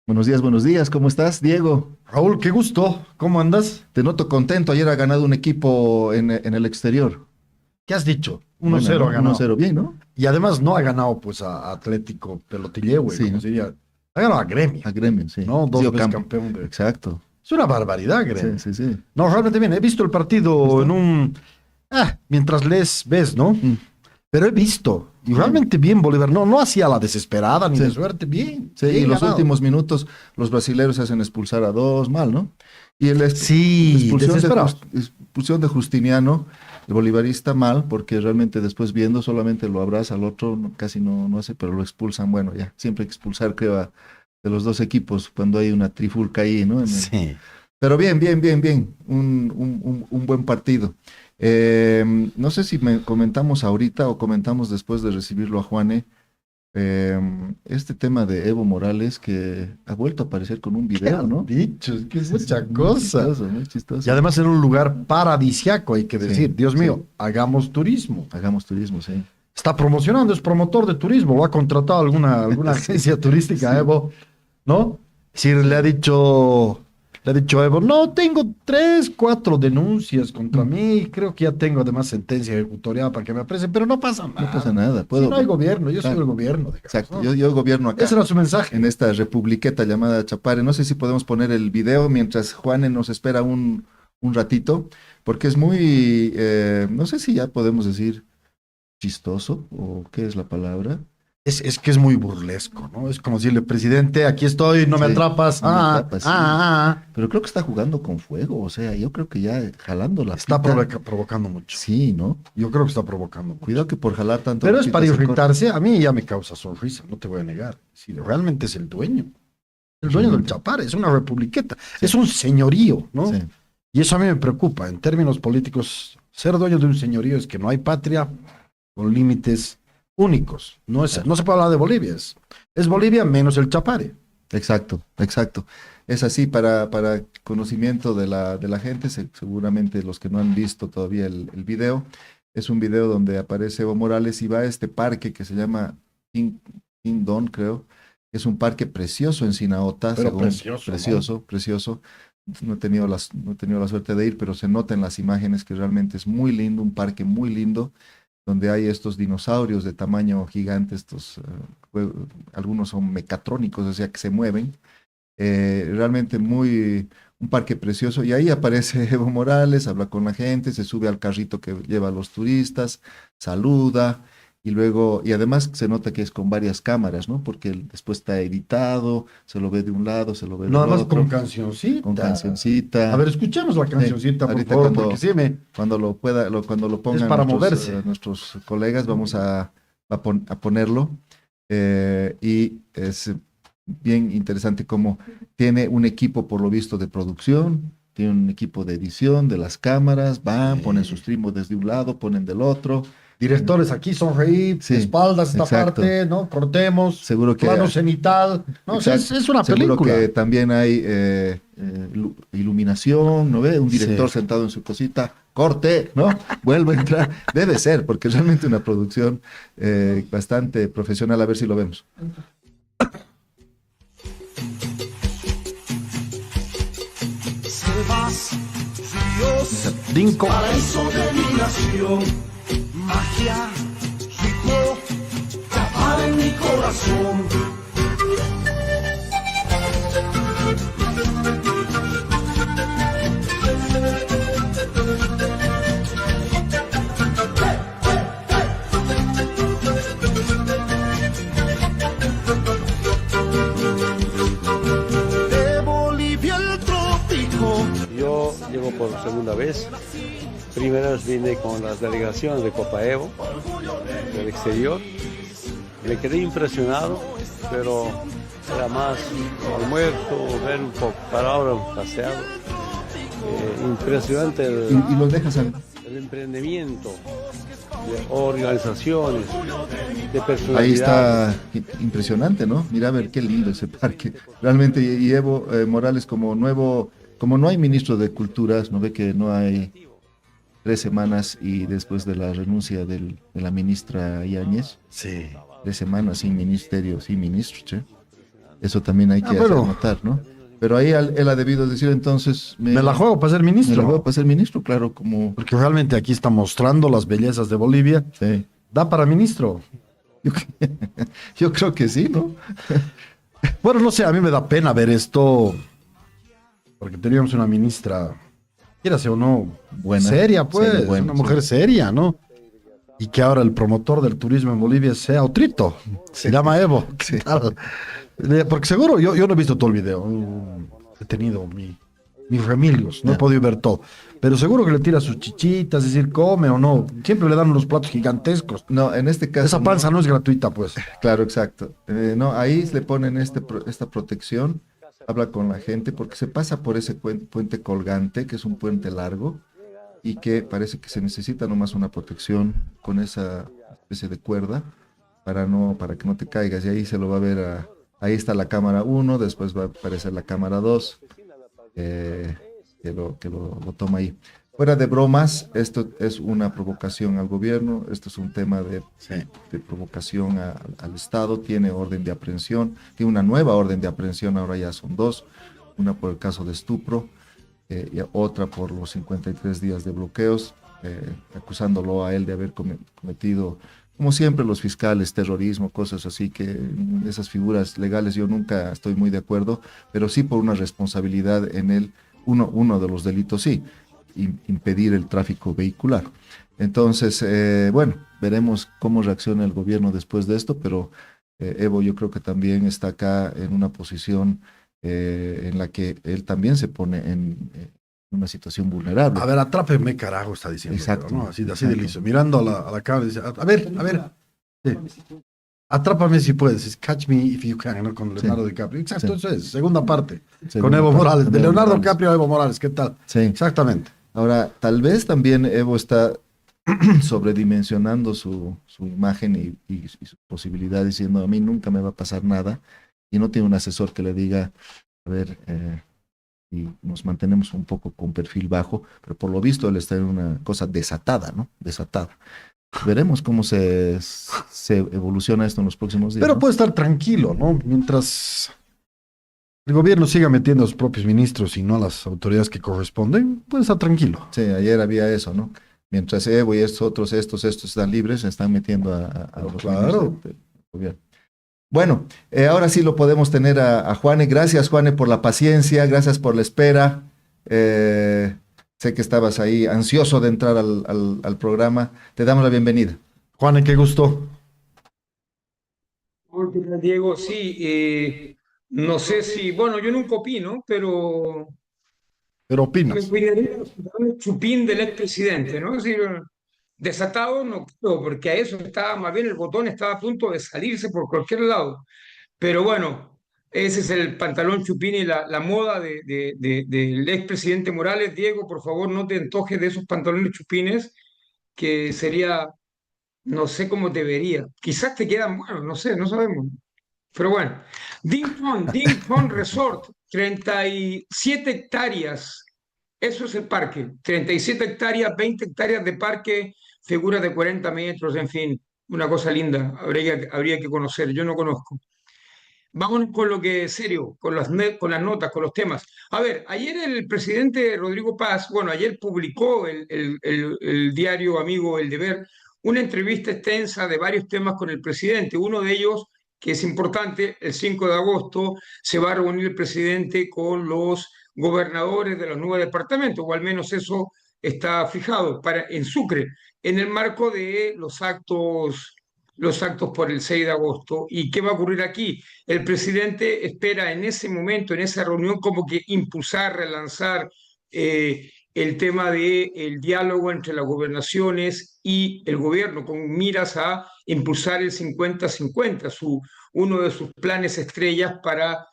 Buenos días, ¿cómo estás, Diego? Raúl, qué gusto. ¿Cómo andas? Te noto contento, ayer ha ganado un equipo en el exterior. ¿Qué has dicho? 1 Bueno, cero ¿no? ha Uno ganado. cero, bien, ¿no? Y además no ha ganado pues a Atlético Pelotillehue, Sí, como ¿no? se diría. Ha ganado a A Gremio, Gremio, sí. ¿no? Sí, Dos veces Ocampo. campeón de... Exacto. Es una barbaridad, Sí, Gremio. sí, sí. No, realmente bien. He visto el partido en ¿Listo? un... mientras lees, ves, ¿no? Mm, Pero he visto. Y bien. realmente bien Bolívar. No, no hacía la desesperada ni de Sí, suerte. Bien, sí. Y bien los ganado. últimos minutos, los brasileños se hacen expulsar a dos, mal, ¿no? Y Sí, desesperados. expulsión de Justiniano, el bolivarista, mal, porque realmente después viendo solamente lo abraza al otro, casi no hace, pero lo expulsan. Bueno, ya, siempre hay que expulsar, creo, de los dos equipos cuando hay una trifulca ahí, ¿no? Sí. Pero bien, bien, bien, bien. Un buen partido. No sé si me comentamos ahorita o comentamos después de recibirlo a Juane. Este tema de Evo Morales que ha vuelto a aparecer con un ¿Qué video, has ¿no? dicho? Es que es Sí, sí, mucha muy cosa. chistoso, muy Y chistoso. además en un lugar paradisiaco, hay que Sí, decir. Dios sí. mío, hagamos turismo. Hagamos turismo, sí. Está promocionando, es promotor de turismo. Lo ha contratado alguna Sí, agencia turística, sí. Evo, ¿no? Si le ha dicho a Evo, no, tengo tres, cuatro denuncias contra Mm, mí. Creo que ya tengo además sentencia ejecutoriada para que me aprecien, pero no pasa no pasa nada. nada. Si Puedo. no hay gobierno, yo soy Claro, el gobierno, digamos, exacto. ¿no? Yo gobierno Ese acá, era su en mensaje. esta republiqueta llamada Chapare. No sé si podemos poner el video mientras Juane nos espera un ratito, porque es muy, no sé si ya podemos decir chistoso o qué es la palabra. Es que es muy burlesco, ¿no? Es como decirle, presidente, aquí estoy, no me Sí, atrapas. no me atrapa, sí. Ah. Pero creo que está jugando con fuego, o sea, yo creo que ya jalando la Está pita, provocando mucho. sí, ¿no? Yo creo que está provocando mucho. Cuidado que por jalar tanto Pero la es pita para se corta. irritarse. A mí ya me causa sonrisa, no te voy a negar. Si realmente es el dueño. El dueño del Realmente, Chapar, es una republiqueta. sí, Es un señorío, ¿no? sí, Y eso a mí me preocupa. En términos políticos, ser dueño de un señorío es que no hay patria con límites únicos. claro. No se puede hablar de Bolivia. Es Bolivia menos el Chapare. Exacto, exacto. Es así para conocimiento de la gente, seguramente los que no han visto todavía el video, es un video donde aparece Evo Morales y va a este parque que se llama King, Kingdom, creo. Es un parque precioso en Sinaota, Pero según precioso, ¿no? precioso, precioso. No he tenido la suerte de ir, pero se nota en las imágenes que realmente es muy lindo, un parque muy lindo donde hay estos dinosaurios de tamaño gigante, algunos son mecatrónicos, o sea que se mueven. Realmente un parque precioso. Y ahí aparece Evo Morales, habla con la gente, se sube al carrito que lleva a los turistas, saluda. Y además se nota que es con varias cámaras, ¿no? Porque después está editado, se lo ve de un lado, se lo ve Nada del más con otro, con cancioncita. A cancioncita. ver, escuchemos la Sí, cancioncita, por ahorita favor, porque sí cuando lo es pongan para nuestros, moverse. nuestros colegas, vamos a ponerlo. Y es bien interesante cómo tiene un equipo, por lo visto, de producción, tiene un equipo de edición, de las cámaras, van, ponen sus trimbos desde un lado, ponen del otro. Directores aquí, sonreír, de Sí, espaldas esta exacto. parte, ¿no? Cortemos, Seguro que plano cenital. No, Exacto. es una Seguro que película. también hay iluminación, ¿no ve? Un director Sí. sentado en su cosita, corte, ¿no? Vuelve a entrar. Debe ser, porque es realmente una producción bastante profesional. A ver si lo vemos. Selvas, ríos, Dinko. paraíso de mi nación, magia, ritmo, tapar en mi corazón. De Bolivia el trópico. Yo llego por segunda vez. Primera vez vine con las delegaciones de Copa Evo del exterior. Me quedé impresionado, pero era más almuerzo, ver un poco, para ahora un paseado. Impresionante Y los dejas el emprendimiento de organizaciones, de ahí personalidades. está impresionante, ¿no? Mira a ver qué lindo ese parque. Realmente, y Evo Morales como nuevo, como no hay ministro de Culturas, no ve que no hay 3 semanas y después de la renuncia de la ministra Yáñez, Sí. 3 semanas sin ministerio, sin ministro, che. Eso también hay que hacer bueno. notar, ¿no? Pero ahí él ha debido decir entonces, Me la juego para ser me la ministro. juego para ser ministro, claro, como... Porque realmente aquí está mostrando las bellezas de Bolivia. Sí. Da para ministro. Yo, yo creo que sí, ¿no? Bueno, no sé, a mí me da pena ver esto, porque teníamos una ministra, quírase o no, Buena, seria, pues, seria, buena, una mujer seria, ¿no? Y que ahora el promotor del turismo en Bolivia sea Otrito, se llama Evo. ¿Qué Sí. tal? Porque seguro, yo no he visto todo el video, he tenido mis remilios, no he Ya. podido ver todo, pero seguro que le tira sus chichitas, es decir, come o no, siempre le dan unos platos gigantescos. No, en este caso... Esa panza no es gratuita, pues. Claro, exacto. No, ahí le ponen esta protección, habla con la gente, porque se pasa por ese puente colgante, que es un puente largo, y que parece que se necesita nomás una protección con esa especie de cuerda para que no te caigas. Y ahí se lo va a ver ahí está la cámara 1, después va a aparecer la cámara 2, lo toma ahí. Fuera de bromas, esto es una provocación al gobierno, esto es un tema de provocación al Estado, tiene orden de aprehensión, tiene una nueva orden de aprehensión, ahora ya son dos, una por el caso de estupro, y otra por los 53 días de bloqueos, acusándolo a él de haber cometido, como siempre los fiscales, terrorismo, cosas así, que esas figuras legales yo nunca estoy muy de acuerdo, pero sí por una responsabilidad en él, uno de los delitos sí, impedir el tráfico vehicular. Entonces, bueno, veremos cómo reacciona el gobierno después de esto, pero Evo yo creo que también está acá en una posición en la que él también se pone en una situación vulnerable. A ver, atrápeme, carajo, está diciendo. Exacto. ¿No? Así de Exacto. liso. Mirando a la cámara, dice, a ver. Sí. Atrápame si puedes. Es Catch Me If You Can, ¿no? Con Leonardo DiCaprio. Exacto, Sí. eso es. Segunda parte. Segunda Con Evo parte, Morales. con De Evo Leonardo Morales. DiCaprio a Evo Morales. ¿Qué tal? Sí. Exactamente. Ahora, tal vez también Evo está sobredimensionando su imagen y su posibilidad, diciendo, a mí nunca me va a pasar nada, y no tiene un asesor que le diga, a ver, y nos mantenemos un poco con perfil bajo, pero por lo visto él está en una cosa desatada, ¿no? Desatada. Veremos cómo se evoluciona esto en los próximos días. Pero ¿no? puede estar tranquilo, ¿no? Mientras el gobierno siga metiendo a sus propios ministros y no a las autoridades que corresponden, puede estar tranquilo. Sí, ayer había eso, ¿no? Mientras Evo y estos están libres, se están metiendo a los Claro. ministros del gobierno. Bueno, ahora sí lo podemos tener a Juane. Gracias, Juane, por la paciencia, gracias por la espera. Sé que estabas ahí ansioso de entrar al programa. Te damos la bienvenida. Juan, qué gusto. Hola, Diego, sí, no sé si, bueno, yo nunca opino, pero Pero me opinas. cuidaría de los pantalones chupín del expresidente, ¿no? Es decir, desatado no creo, porque a eso estaba, más bien el botón estaba a punto de salirse por cualquier lado. Pero bueno, ese es el pantalón chupín y la moda del expresidente Morales. Diego, por favor, no te antojes de esos pantalones chupines, que sería, no sé cómo te vería. Quizás te quedan, bueno, no sé, no sabemos. Pero bueno, Ding Pong Resort, 37 hectáreas. Eso es el parque. 37 hectáreas, 20 hectáreas de parque, figuras de 40 metros, en fin, una cosa linda. Habría que conocer. Yo no conozco. Vámonos con lo que es serio, con las notas, con los temas. A ver, ayer el presidente Rodrigo Paz, bueno, ayer publicó el diario amigo El Deber una entrevista extensa de varios temas con el presidente. Uno de ellos, que es importante, el 5 de agosto se va a reunir el presidente con los gobernadores de los 9 departamentos, o al menos eso está fijado en Sucre, en el marco de los actos por el 6 de agosto. ¿Y qué va a ocurrir aquí? El presidente espera en ese momento, en esa reunión, como que impulsar, relanzar el tema del diálogo entre las gobernaciones y el gobierno, con miras a impulsar el 50-50, uno de sus planes estrellas para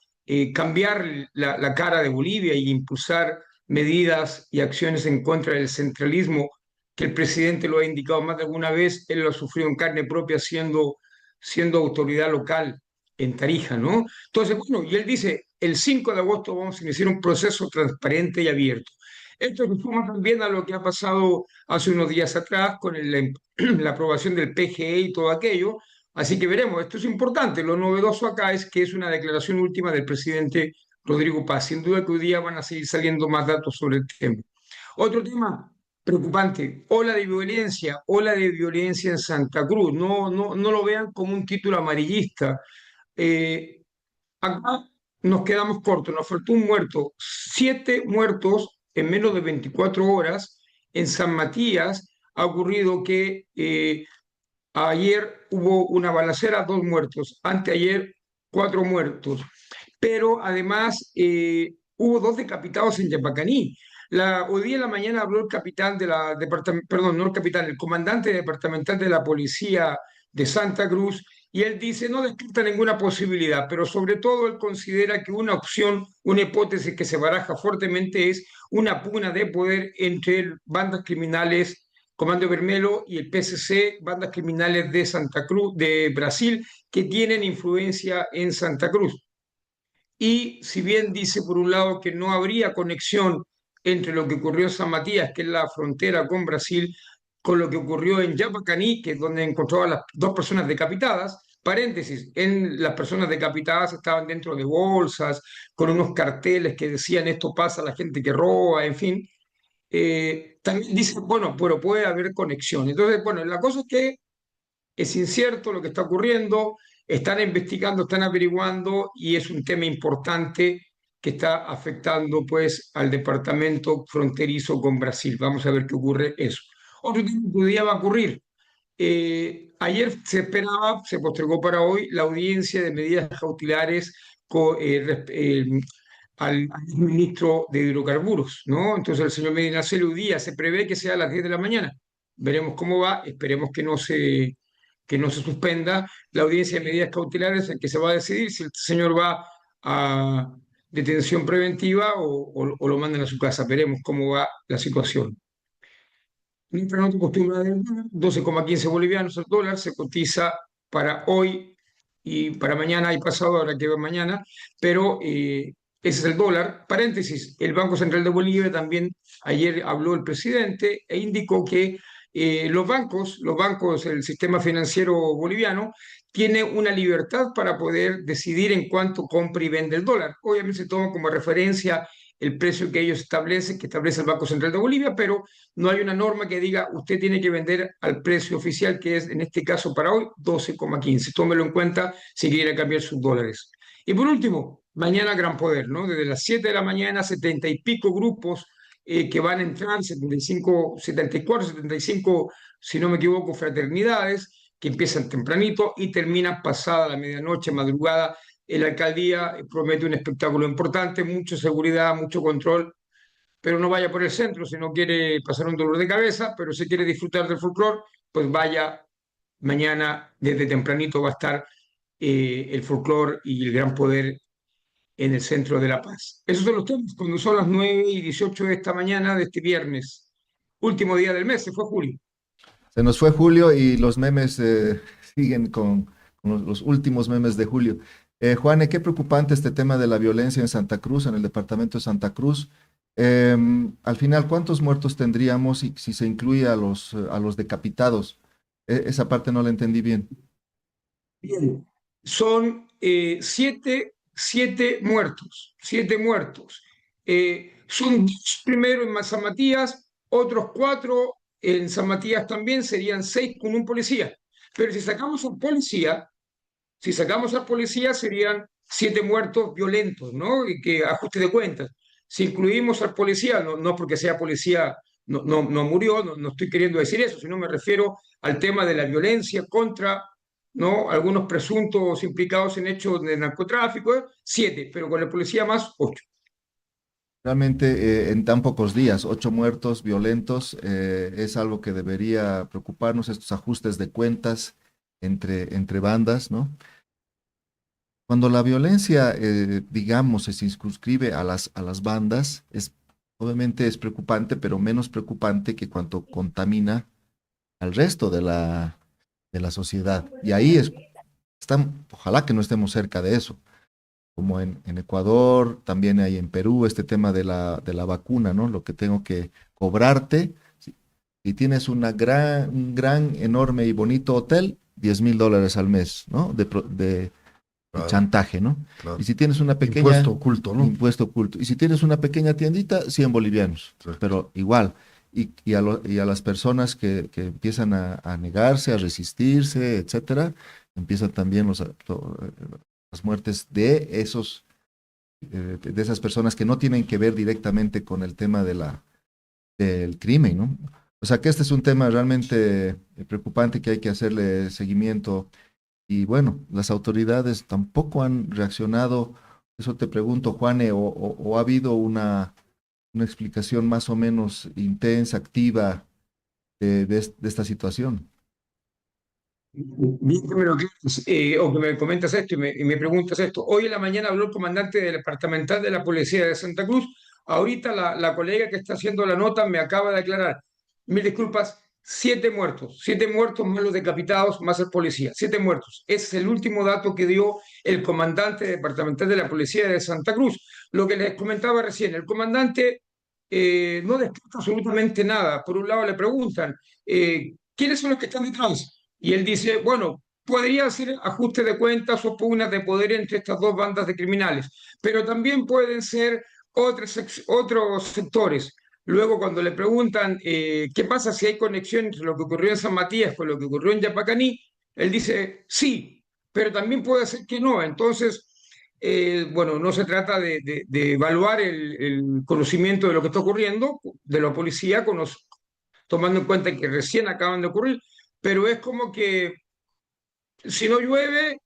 cambiar la cara de Bolivia y impulsar medidas y acciones en contra del centralismo, que el presidente lo ha indicado más de alguna vez. Él lo ha sufrido en carne propia siendo autoridad local en Tarija, ¿no? Entonces, bueno, y él dice, el 5 de agosto vamos a iniciar un proceso transparente y abierto. Esto se suma también a lo que ha pasado hace unos días atrás con la aprobación del PGE y todo aquello, Así que veremos, esto es importante. Lo novedoso acá es que es una declaración última del presidente Rodrigo Paz. Sin duda que hoy día van a seguir saliendo más datos sobre el tema. Otro tema preocupante, ola de violencia en Santa Cruz. No lo vean como un título amarillista. Eh, Acá nos quedamos cortos, nos faltó un muerto, 7 muertos en menos de 24 horas. En San Matías ha ocurrido que ayer hubo una balacera, 2 muertos, anteayer 4 muertos, pero además hubo 2 decapitados en Yapacaní. Hoy día en la mañana habló el capitán de la perdón, no el capitán, el comandante departamental de la policía de Santa Cruz, y él dice no descarta ninguna posibilidad, pero sobre todo él considera que una opción, una hipótesis que se baraja fuertemente es una pugna de poder entre bandas criminales, Comando Vermelo y el PSC, bandas criminales de Santa Cruz, de Brasil, que tienen influencia en Santa Cruz. Y si bien dice por un lado que no habría conexión entre lo que ocurrió en San Matías, que es la frontera con Brasil, con lo que ocurrió en Yapacaní, que es donde encontró a las 2 personas decapitadas, paréntesis, en las personas decapitadas estaban dentro de bolsas, con unos carteles que decían esto pasa a la gente que roba, en fin. También dice, bueno, pero puede haber conexión. Entonces, bueno, la cosa es que es incierto lo que está ocurriendo, están investigando, están averiguando y es un tema importante que está afectando pues al departamento fronterizo con Brasil. Vamos a ver qué ocurre eso. Otro tema que hoy día va a ocurrir. Ayer se esperaba, se postergó para hoy, la audiencia de medidas cautelares al ministro de Hidrocarburos, ¿no? Entonces el señor Medina Celi hoy día se prevé que sea a las 10 de la mañana. Veremos cómo va, esperemos que no se suspenda la audiencia de medidas cautelares en que se va a decidir si el señor va a detención preventiva o lo mandan a su casa. Veremos cómo va la situación. Nuestra nota acostumbrada del dólar, 12,15 bolivianos el dólar, se cotiza para hoy y para mañana y pasado, ahora que va mañana, pero ese es el dólar. Paréntesis, el Banco Central de Bolivia también, ayer habló el presidente e indicó que los bancos, el sistema financiero boliviano, tiene una libertad para poder decidir en cuánto compra y vende el dólar. Obviamente se toma como referencia el precio que ellos establecen, que establece el Banco Central de Bolivia, pero no hay una norma que diga usted tiene que vender al precio oficial, que es en este caso para hoy 12,15. Tómelo en cuenta si quiere cambiar sus dólares. Y por último, mañana gran poder, ¿no? Desde las 7 de la mañana, 70 y pico grupos que van a entrar, 75, 74, 75, si no me equivoco, fraternidades, que empiezan tempranito y terminan pasada la medianoche, madrugada. La alcaldía promete un espectáculo importante, mucha seguridad, mucho control, pero no vaya por el centro si no quiere pasar un dolor de cabeza, pero si quiere disfrutar del folclore, pues vaya mañana desde tempranito va a estar el folclore y el gran poder en el centro de La Paz. Esos son los temas, cuando son las 9:18 de esta mañana de este viernes, último día del mes, se fue julio. Se nos fue julio y los memes siguen con los últimos memes de julio. Juane, qué preocupante este tema de la violencia en Santa Cruz, en el departamento de Santa Cruz. Al final, ¿cuántos muertos tendríamos si se incluye a los decapitados? Esa parte no la entendí bien. Bien, son 7 muertos, 7 muertos. Son 2 primero en San Matías, otros 4 en San Matías también, serían 6 con un policía. Pero si sacamos al policía serían 7 muertos violentos, ¿no? Y que ajuste de cuentas. Si incluimos al policía, no porque sea policía, no murió, no estoy queriendo decir eso, sino me refiero al tema de la violencia contra, ¿no? Algunos presuntos implicados en hechos de narcotráfico, 7, pero con el policía más 8. Realmente en tan pocos días, 8 muertos violentos, es algo que debería preocuparnos, estos ajustes de cuentas entre bandas, ¿no? Cuando la violencia, digamos, se circunscribe a las bandas, obviamente es preocupante, pero menos preocupante que cuando contamina al resto de la sociedad. Y ahí ojalá que no estemos cerca de eso, como en Ecuador, también hay en Perú este tema de la vacuna, ¿no? Lo que tengo que cobrarte, si tienes un gran, enorme y bonito hotel, $10,000 al mes, ¿no? De Claro, chantaje, ¿no? claro. Y si tienes una pequeña... Impuesto oculto, ¿no? Impuesto oculto. Y si tienes una pequeña tiendita, 100 bolivianos. Sí. Pero igual. Y a las personas que empiezan a negarse, a resistirse, etcétera, empiezan también las muertes de de esas personas que no tienen que ver directamente con el tema del crimen, ¿no? O sea que este es un tema realmente preocupante que hay que hacerle seguimiento. Y bueno, las autoridades tampoco han reaccionado. Eso te pregunto, Juane, o ha habido una explicación más o menos intensa, activa de esta situación. Bien que me lo aclares, o que me comentas esto y me preguntas esto. Hoy en la mañana habló el comandante del departamental de la Policía de Santa Cruz. Ahorita la colega que está haciendo la nota me acaba de aclarar. Mil disculpas, 7 muertos más los decapitados, más el policía. 7 muertos. Ese es el último dato que dio el comandante departamental de la Policía de Santa Cruz. Lo que les comentaba recién, el comandante no descarta absolutamente nada. Por un lado le preguntan, ¿quiénes son los que están detrás? Y él dice, bueno, podría ser ajuste de cuentas o pugnas de poder entre estas dos bandas de criminales, pero también pueden ser otros sectores. Luego, cuando le preguntan qué pasa si hay conexión entre lo que ocurrió en San Matías con lo que ocurrió en Yapacaní, él dice sí, pero también puede ser que no. Entonces, bueno, no se trata de evaluar el conocimiento de lo que está ocurriendo de la policía, tomando en cuenta que recién acaban de ocurrir, pero es como que si no llueve,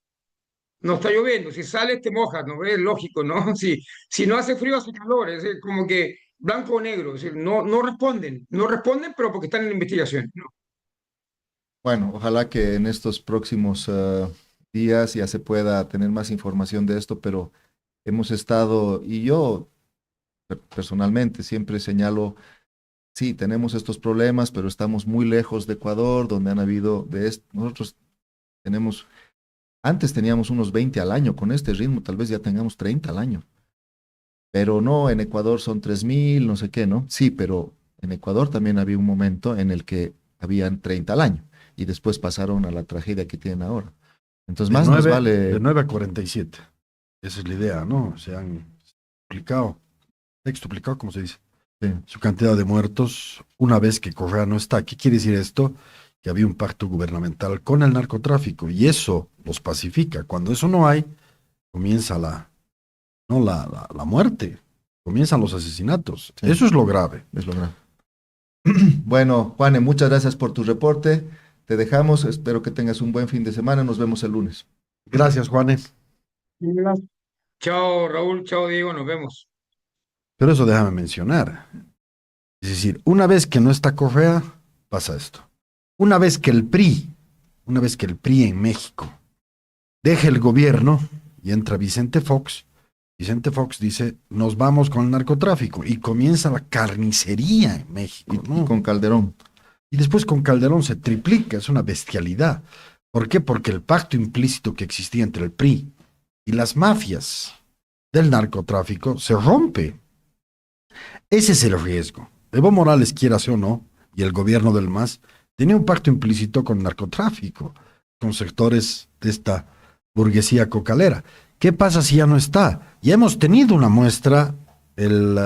no está lloviendo, si sales te mojas, ¿no? Es lógico, ¿no? Si no hace frío, hace calor, es decir, como que blanco o negro, es decir, no responden, pero porque están en investigación, ¿no? Bueno, ojalá que en estos próximos días ya se pueda tener más información de esto, pero hemos estado, y yo personalmente siempre señalo, sí, tenemos estos problemas, pero estamos muy lejos de Ecuador, donde han habido nosotros tenemos, antes teníamos unos 20 al año, con este ritmo tal vez ya tengamos 30 al año, pero no, en Ecuador son 3,000, no sé qué, ¿no? Sí, pero en Ecuador también había un momento en el que habían 30 al año, y después pasaron a la tragedia que tienen ahora. Entonces, más nos vale... De 9 a 47. Esa es la idea, ¿no? Se han sextuplicado, ¿cómo se dice? Sí. Su cantidad de muertos una vez que Correa no está. ¿Qué quiere decir esto? Que había un pacto gubernamental con el narcotráfico y eso los pacifica. Cuando eso no hay, comienza la muerte, comienzan los asesinatos. Sí. Eso es lo grave. Es lo grave. Bueno, Juane, muchas gracias por tu reporte. Te dejamos, espero que tengas un buen fin de semana. Nos vemos el lunes. Gracias, Juanes. Chao, Raúl, chao, Diego, nos vemos. Pero eso déjame mencionar. Es decir, una vez que no está Correa, pasa esto. Una vez que el PRI en México deje el gobierno y entra Vicente Fox dice, nos vamos con el narcotráfico y comienza la carnicería en México, ¿no? Y con Calderón. Y después con Calderón se triplica, es una bestialidad. ¿Por qué? Porque el pacto implícito que existía entre el PRI y las mafias del narcotráfico se rompe. Ese es el riesgo. Evo Morales, quieras o no, y el gobierno del MAS, tenía un pacto implícito con el narcotráfico, con sectores de esta burguesía cocalera. ¿Qué pasa si ya no está? Ya hemos tenido una muestra el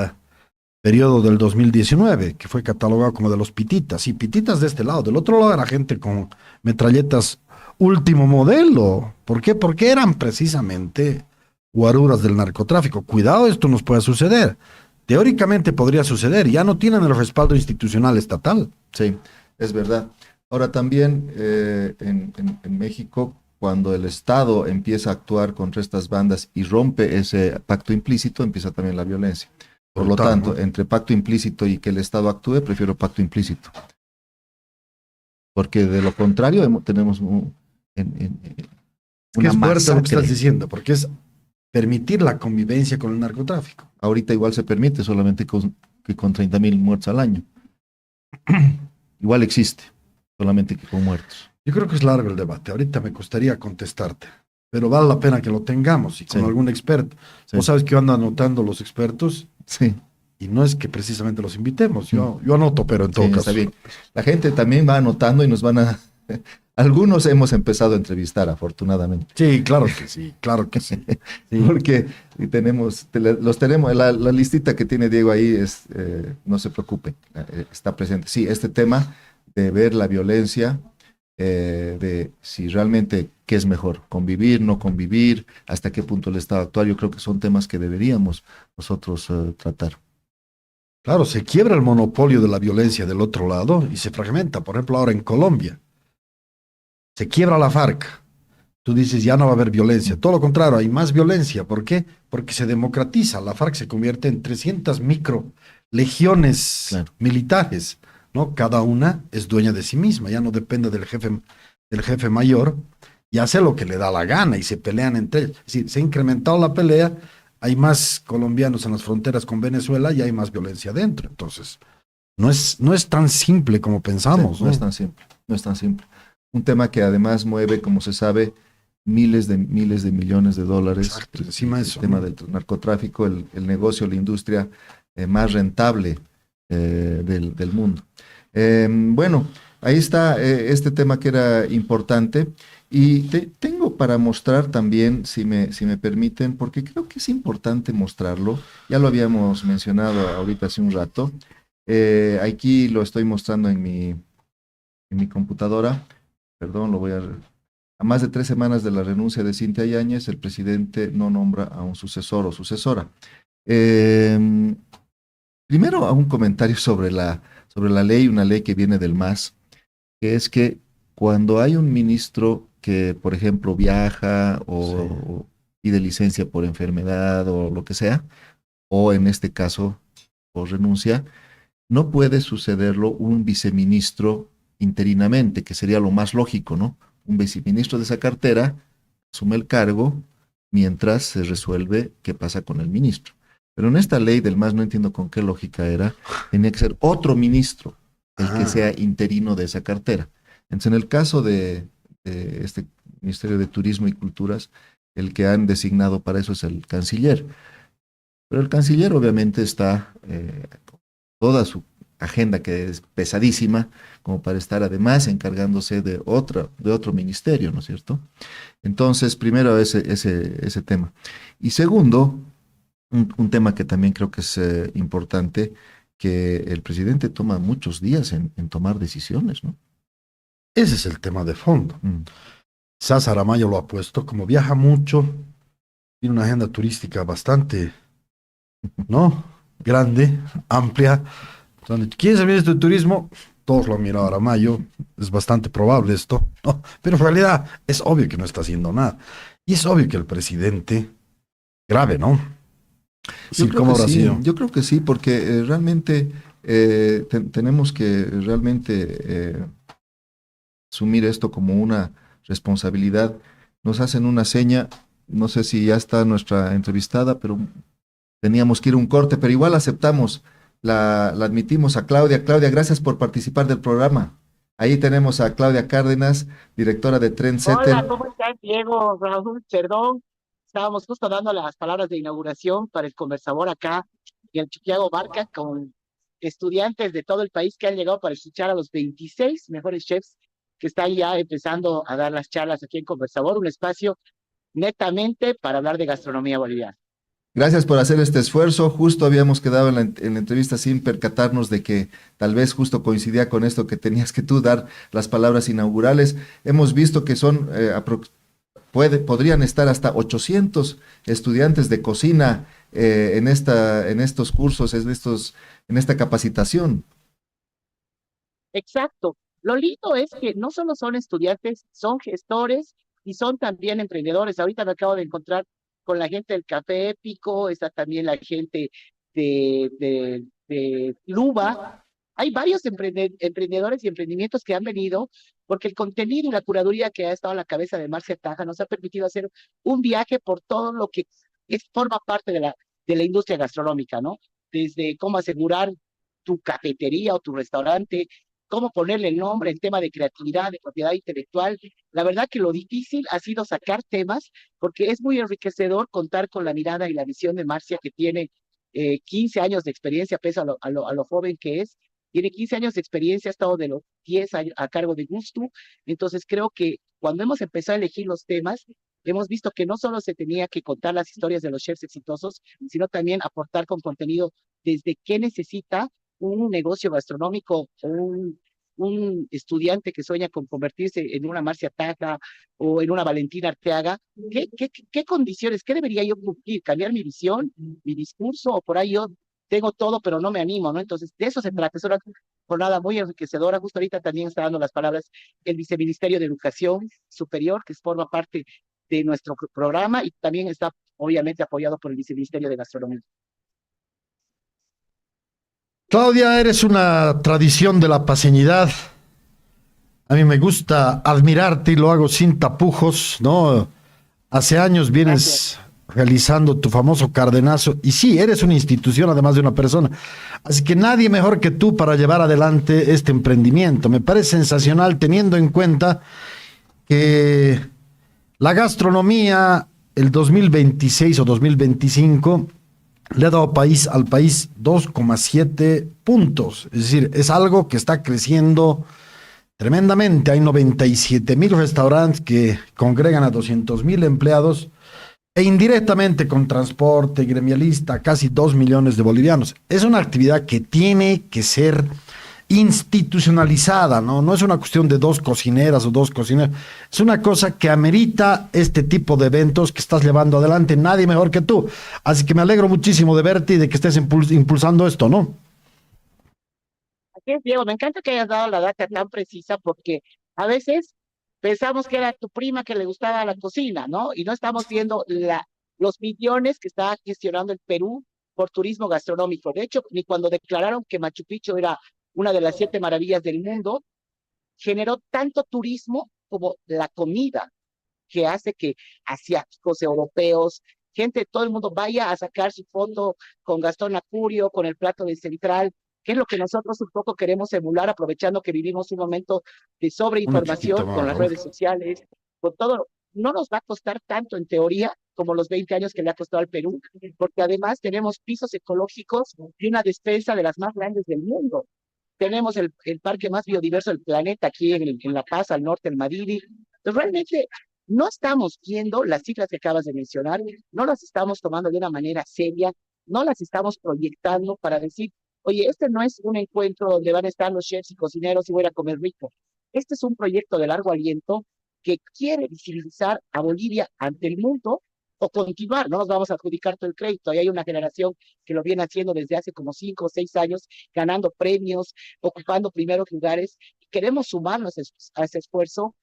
periodo del 2019, que fue catalogado como de los pititas. Y pititas de este lado. Del otro lado era gente con metralletas último modelo. ¿Por qué? Porque eran precisamente guaruras del narcotráfico. Cuidado, esto nos puede suceder. Teóricamente podría suceder. Ya no tienen el respaldo institucional estatal. Sí, es verdad. Ahora también en México, cuando el Estado empieza a actuar contra estas bandas y rompe ese pacto implícito, empieza también la violencia. Por lo tanto, entre pacto implícito y que el Estado actúe, prefiero pacto implícito. Porque de lo contrario tenemos una es fuerte masacre. lo que estás diciendo, porque es permitir la convivencia con el narcotráfico. Ahorita igual se permite, solamente que con 30,000 muertos al año. Igual existe, solamente que con muertos. Yo creo que es largo el debate. Ahorita me costaría contestarte, pero vale la pena que lo tengamos y con Sí. algún experto. Sí. Vos sabes que yo ando anotando los expertos Sí. y no es que precisamente los invitemos. Yo anoto, pero en todo Sí, caso. está bien. La gente también va anotando y nos van a Algunos hemos empezado a entrevistar, afortunadamente. Sí, claro que sí, claro que sí. Sí. Porque los tenemos, la listita que tiene Diego ahí es, no se preocupe, está presente. Sí, este tema de ver la violencia, de si realmente qué es mejor, convivir, no convivir, hasta qué punto el Estado actual, yo creo que son temas que deberíamos nosotros tratar. Claro, se quiebra el monopolio de la violencia del otro lado y se fragmenta. Por ejemplo, ahora en Colombia, se quiebra la FARC. Tú dices, ya no va a haber violencia. Todo lo contrario, hay más violencia. ¿Por qué? Porque se democratiza. La FARC se convierte en 300 micro legiones Claro. militares, ¿no? Cada una es dueña de sí misma, ya no depende del jefe mayor y hace lo que le da la gana y se pelean entre ellos. Es decir, se ha incrementado la pelea, hay más colombianos en las fronteras con Venezuela y hay más violencia adentro. Entonces, no es tan simple como pensamos, Sí, ¿no? no es tan simple, no es tan simple. Un tema que además mueve, como se sabe, miles de millones de dólares. Exacto, encima de eso, tema ¿no? del narcotráfico, el negocio, la industria más rentable del mundo. Bueno, ahí está este tema que era importante. Y tengo para mostrar también, si me permiten, porque creo que es importante mostrarlo. Ya lo habíamos mencionado ahorita hace un rato. Aquí lo estoy mostrando en mi computadora. Perdón, lo voy a más de 3 semanas de la renuncia de Cintia Yáñez, el presidente no nombra a un sucesor o sucesora. Eh, Primero, a un comentario sobre la ley, una ley que viene del MAS, que es que cuando hay un ministro que, por ejemplo, viaja Sí. o pide licencia por enfermedad o lo que sea, o en este caso, o renuncia, no puede sucederlo un viceministro interinamente, que sería lo más lógico, ¿no? Un viceministro de esa cartera asume el cargo mientras se resuelve qué pasa con el ministro. Pero en esta ley del MAS no entiendo con qué lógica era, tenía que ser otro ministro el que Ah. sea interino de esa cartera. Entonces, en el caso de este Ministerio de Turismo y Culturas, el que han designado para eso es el canciller. Pero el canciller obviamente está con toda su agenda que es pesadísima, como para estar además encargándose de otro ministerio, ¿no es cierto? Entonces, primero ese tema. Y segundo, un tema que también creo que es importante, que el presidente toma muchos días en tomar decisiones, ¿no? Ese es el tema de fondo. Mm. Sasa Aramayo lo ha puesto, como viaja mucho, tiene una agenda turística bastante, ¿no? Grande, amplia. Entonces, ¿quién es el ministro de Turismo? Todos lo han mirado a Aramayo, es bastante probable esto, ¿no? Pero en realidad es obvio que no está haciendo nada. Y es obvio que el presidente, grave, ¿no? Yo Sí, creo ¿cómo que habrá sí, sido? yo creo que sí, porque realmente tenemos que realmente asumir esto como una responsabilidad. Nos hacen una seña, no sé si ya está nuestra entrevistada, pero teníamos que ir a un corte, pero igual aceptamos, la admitimos a Claudia. Claudia, gracias por participar del programa. Ahí tenemos a Claudia Cárdenas, directora de Trendsetter. Hola, ¿cómo estás, Diego? Raúl, perdón. Estábamos justo dando las palabras de inauguración para el Conversabor acá en el Chiquiago Barca con estudiantes de todo el país que han llegado para escuchar a los 26 mejores chefs que están ya empezando a dar las charlas aquí en Conversabor, un espacio netamente para hablar de gastronomía boliviana. Gracias por hacer este esfuerzo. Justo habíamos quedado en la entrevista sin percatarnos de que tal vez justo coincidía con esto que tenías que tú dar las palabras inaugurales. Hemos visto que son, podrían estar hasta 800 estudiantes de cocina en estos cursos, en esta capacitación. Exacto. Lo lindo es que no solo son estudiantes, son gestores y son también emprendedores. Ahorita me acabo de encontrar con la gente del Café Épico, está también la gente de Luba. Hay varios emprendedores y emprendimientos que han venido porque el contenido y la curaduría que ha estado a la cabeza de Marcia Taja nos ha permitido hacer un viaje por todo lo que forma parte de la industria gastronómica, ¿no? Desde cómo asegurar tu cafetería o tu restaurante, cómo ponerle el nombre, el tema de creatividad, de propiedad intelectual. La verdad que lo difícil ha sido sacar temas, porque es muy enriquecedor contar con la mirada y la visión de Marcia, que tiene 15 años de experiencia, pese a lo joven que es, tiene 15 años de experiencia, ha estado de los 10 años a cargo de Gusto. Entonces creo que cuando hemos empezado a elegir los temas, hemos visto que no solo se tenía que contar las historias de los chefs exitosos, sino también aportar con contenido desde qué necesita un negocio gastronómico o un estudiante que sueña con convertirse en una Marcia Taja o en una Valentina Arteaga. ¿Qué condiciones, qué debería yo cumplir? ¿Cambiar mi visión, mi discurso? O por ahí yo tengo todo, pero no me animo, ¿no? Entonces, de eso se trata. Es una jornada muy enriquecedora. Justo ahorita también está dando las palabras el Viceministerio de Educación Superior, que forma parte de nuestro programa y también está obviamente apoyado por el Viceministerio de Gastronomía. Claudia, eres una tradición de la paseñidad. A mí me gusta admirarte y lo hago sin tapujos, ¿no? Hace años vienes realizando tu famoso cardenazo y sí, eres una institución además de una persona. Así que nadie mejor que tú para llevar adelante este emprendimiento. Me parece sensacional teniendo en cuenta que la gastronomía, el 2026 o 2025, le ha dado al país 2,7 puntos. Es decir, es algo que está creciendo tremendamente. Hay 97,000 restaurantes que congregan a 200,000 empleados e indirectamente con transporte gremialista, casi 2 millones de bolivianos. Es una actividad que tiene que ser institucionalizada, ¿no? No es una cuestión de 2 cocineras o 2 cocineros. Es una cosa que amerita este tipo de eventos que estás llevando adelante. Nadie mejor que tú. Así que me alegro muchísimo de verte y de que estés impulsando esto, ¿no? Así es, Diego, me encanta que hayas dado la data tan precisa porque a veces pensamos que era tu prima que le gustaba la cocina, ¿no? Y no estamos viendo los millones que está gestionando el Perú por turismo gastronómico. De hecho, ni cuando declararon que Machu Picchu era una de las 7 maravillas del mundo, generó tanto turismo como la comida, que hace que asiáticos, europeos, gente, todo el mundo vaya a sacar su foto con Gastón Acurio, con el plato de Central, que es lo que nosotros un poco queremos emular, aprovechando que vivimos un momento de sobreinformación con las redes sociales, con todo. No nos va a costar tanto en teoría como los 20 años que le ha costado al Perú, porque además tenemos pisos ecológicos y una despensa de las más grandes del mundo. Tenemos el parque más biodiverso del planeta aquí en La Paz, al norte, en Madrid. Entonces, realmente no estamos viendo las cifras que acabas de mencionar, no las estamos tomando de una manera seria, no las estamos proyectando para decir, oye, este no es un encuentro donde van a estar los chefs y cocineros y voy a comer rico. Este es un proyecto de largo aliento que quiere visibilizar a Bolivia ante el mundo o continuar, no nos vamos a adjudicar todo el crédito. Ahí hay una generación que lo viene haciendo desde hace como 5 o 6 años, ganando premios, ocupando primeros lugares. Queremos sumarnos a ese esfuerzo,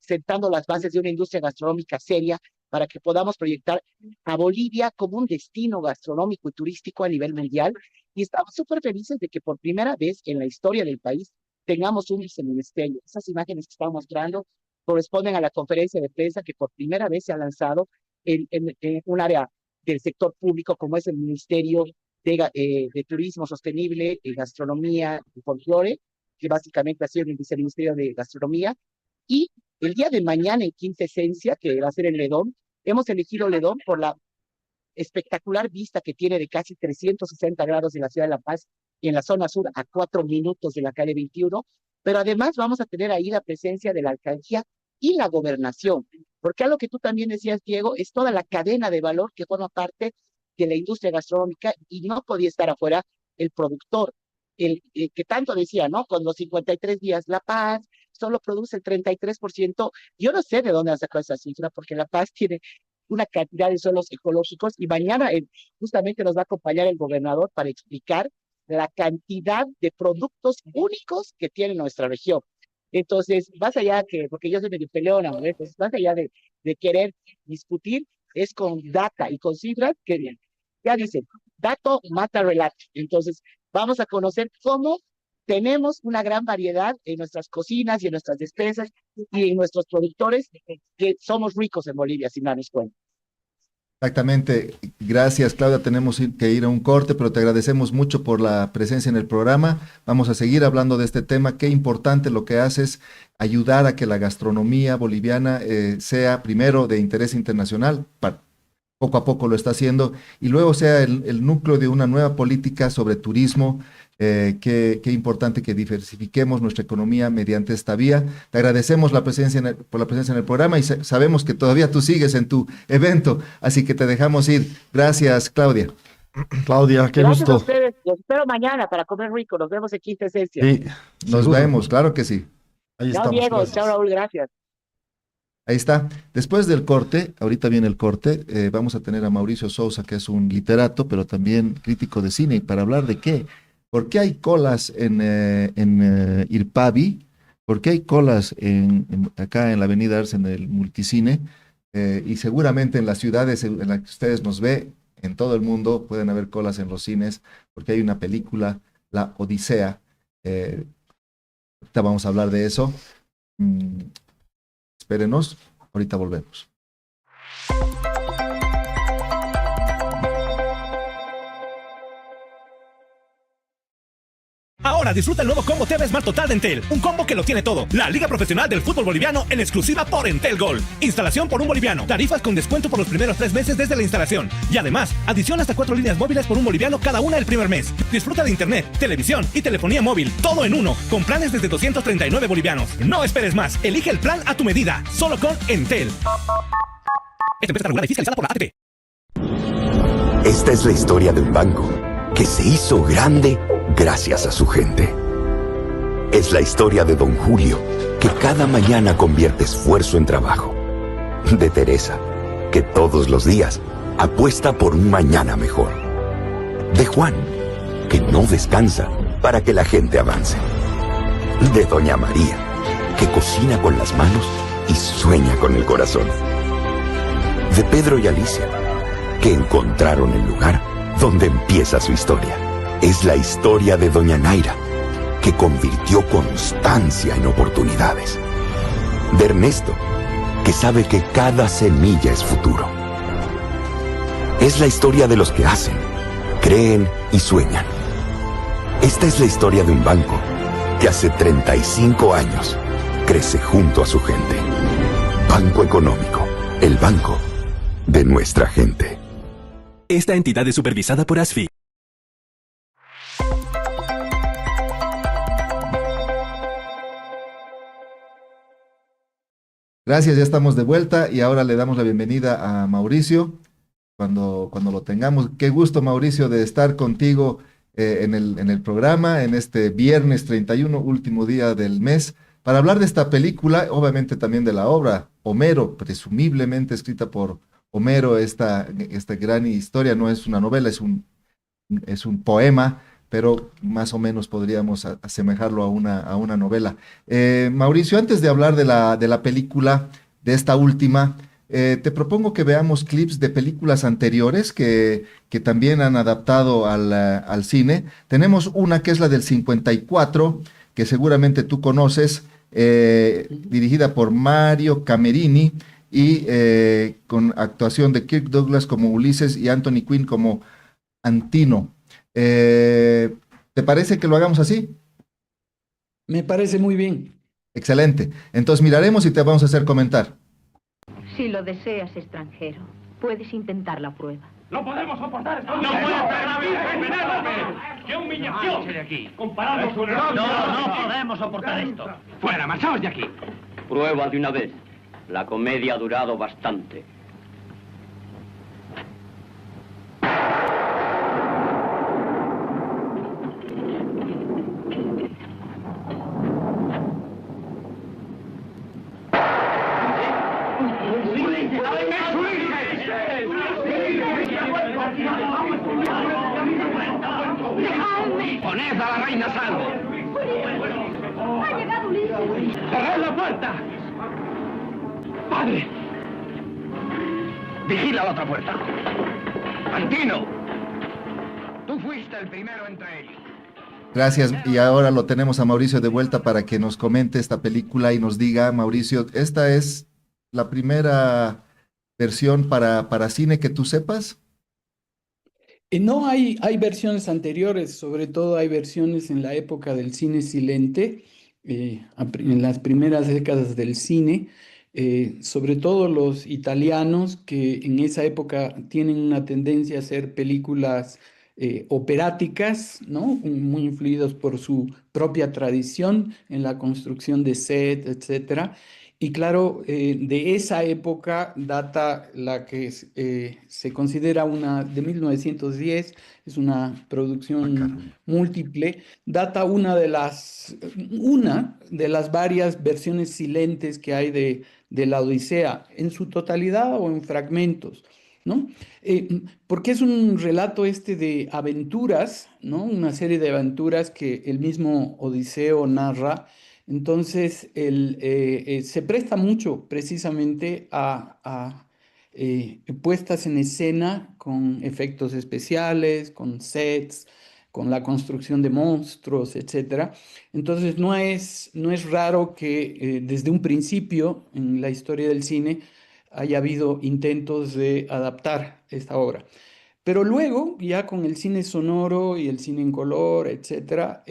sentando las bases de una industria gastronómica seria para que podamos proyectar a Bolivia como un destino gastronómico y turístico a nivel mundial. Y estamos súper felices de que por primera vez en la historia del país tengamos un viceministerio. Esas imágenes que estamos mostrando corresponden a la conferencia de prensa que por primera vez se ha lanzado en un área del sector público como es el Ministerio de Turismo Sostenible, Gastronomía y Folclore, que básicamente ha sido el Viceministerio de Gastronomía. Y el día de mañana en Quinta Esencia, que va a ser en Ledón, hemos elegido Ledón por la espectacular vista que tiene de casi 360 grados de la ciudad de La Paz y en la zona sur a 4 minutos de la calle 21, pero además vamos a tener ahí la presencia de la alcaldía y la gobernación, porque algo que tú también decías, Diego, es toda la cadena de valor que forma parte de la industria gastronómica y no podía estar afuera el productor, el que tanto decía, ¿no? Con los 53 días, La Paz solo produce el 33%. Yo no sé de dónde han sacado esa cifra, porque La Paz tiene una cantidad de suelos ecológicos y mañana justamente nos va a acompañar el gobernador para explicar la cantidad de productos únicos que tiene nuestra región. Entonces, más allá que, porque yo soy medio peleona, ¿no? Entonces, más allá de querer discutir, es con data y con cifras que ya dicen, dato mata relato. Entonces, vamos a conocer cómo tenemos una gran variedad en nuestras cocinas y en nuestras despensas y en nuestros productores, que somos ricos en Bolivia, sin darnos cuenta. Exactamente. Gracias, Claudia. Tenemos que ir a un corte, pero te agradecemos mucho por la presencia en el programa. Vamos a seguir hablando de este tema. Qué importante lo que haces, ayudar a que la gastronomía boliviana sea primero de interés internacional, poco a poco lo está haciendo, y luego sea el núcleo de una nueva política sobre turismo. Qué importante que diversifiquemos nuestra economía mediante esta vía. Te agradecemos la presencia por la presencia en el programa y sabemos que todavía tú sigues en tu evento, así que te dejamos ir. Gracias, Claudia. Claudia, qué Gracias a gusto. ustedes. Los espero mañana para comer rico. Nos vemos en Quinta Esencia. Sí, Nos seguro. vemos, claro que sí. Ahí Chao, estamos. Diego. Gracias. Chao, Raúl. Gracias. Ahí está. Después del corte, ahorita viene el corte, vamos a tener a Mauricio Sousa, que es un literato, pero también crítico de cine. ¿Y para hablar de qué? ¿Por qué hay colas en Irpavi? ¿Por qué hay colas acá en la Avenida Arce en el Multicine? Y seguramente en las ciudades en las que ustedes nos ve, en todo el mundo, pueden haber colas en los cines, porque hay una película, La Odisea. Ahorita vamos a hablar de eso. Espérenos, ahorita volvemos. Ahora disfruta el nuevo combo TV Smart Total de Entel. Un combo que lo tiene todo. La Liga Profesional del Fútbol Boliviano en exclusiva por Entel Gold. Instalación por $1. Tarifas con descuento por los primeros 3 meses desde la instalación. Y además, adición hasta 4 líneas móviles por $1 cada una el primer mes. Disfruta de internet, televisión y telefonía móvil. Todo en uno. Con planes desde 239 bolivianos. No esperes más. Elige el plan a tu medida. Solo con Entel. Esta empresa está regulada y fiscalizada por la ATP. Esta es la historia de un banco que se hizo grande gracias a su gente. Es la historia de Don Julio, que cada mañana convierte esfuerzo en trabajo. De Teresa, que todos los días apuesta por un mañana mejor. De Juan, que no descansa para que la gente avance. De Doña María, que cocina con las manos y sueña con el corazón. De Pedro y Alicia, que encontraron el lugar donde empieza su historia. Es la historia de Doña Naira, que convirtió constancia en oportunidades. De Ernesto, que sabe que cada semilla es futuro. Es la historia de los que hacen, creen y sueñan. Esta es la historia de un banco que hace 35 años crece junto a su gente. Banco Económico, el banco de nuestra gente. Esta entidad es supervisada por ASFI. Gracias, ya estamos de vuelta y ahora le damos la bienvenida a Mauricio cuando lo tengamos. Qué gusto, Mauricio, de estar contigo en el programa en este viernes 31, último día del mes, para hablar de esta película, obviamente también de la obra Homero, presumiblemente escrita por Homero. Esta gran historia no es una novela, es un poema, pero más o menos podríamos asemejarlo a una novela. Mauricio, antes de hablar de la película, de esta última, te propongo que veamos clips de películas anteriores que también han adaptado al cine. Tenemos una que es la del 54, que seguramente tú conoces, dirigida por Mario Camerini y con actuación de Kirk Douglas como Ulises y Anthony Quinn como Antino. ¿Te parece que lo hagamos así? Me parece muy bien. Excelente. Entonces miraremos y te vamos a hacer comentar. Si lo deseas, extranjero, puedes intentar la prueba. ¡No podemos soportar esto! ¡No puedo ser la Virgen, Penélope! ¡Qué humillación! ¡De aquí! ¡Comparado con el otro! No podemos soportar esto. ¡Fuera, marchaos de aquí! Prueba de una vez. La comedia ha durado bastante. ¡Poned a la reina a salvo! ¡Ha llegado Ulises! ¡Cerrad la puerta! ¡Padre! ¡Vigila la otra puerta! ¡Antino! Tú fuiste el primero entre ellos. Gracias, y ahora lo tenemos a Mauricio de vuelta para que nos comente esta película y nos diga, Mauricio, ¿esta es la primera versión para cine que tú sepas? No, hay versiones anteriores, sobre todo hay versiones en la época del cine silente, en las primeras décadas del cine, sobre todo los italianos, que en esa época tienen una tendencia a hacer películas operáticas, ¿no? Muy influidos por su propia tradición en la construcción de set, etcétera. Y claro, de esa época data la que se considera una de 1910, es una producción múltiple, data una de las varias versiones silentes que hay de la Odisea, en su totalidad o en fragmentos, ¿no? Porque es un relato este de aventuras, ¿no? Una serie de aventuras que el mismo Odiseo narra. Entonces, se presta mucho precisamente a puestas en escena con efectos especiales, con sets, con la construcción de monstruos, etcétera. Entonces, no es raro que desde un principio en la historia del cine haya habido intentos de adaptar esta obra. Pero luego, ya con el cine sonoro y el cine en color, etcétera,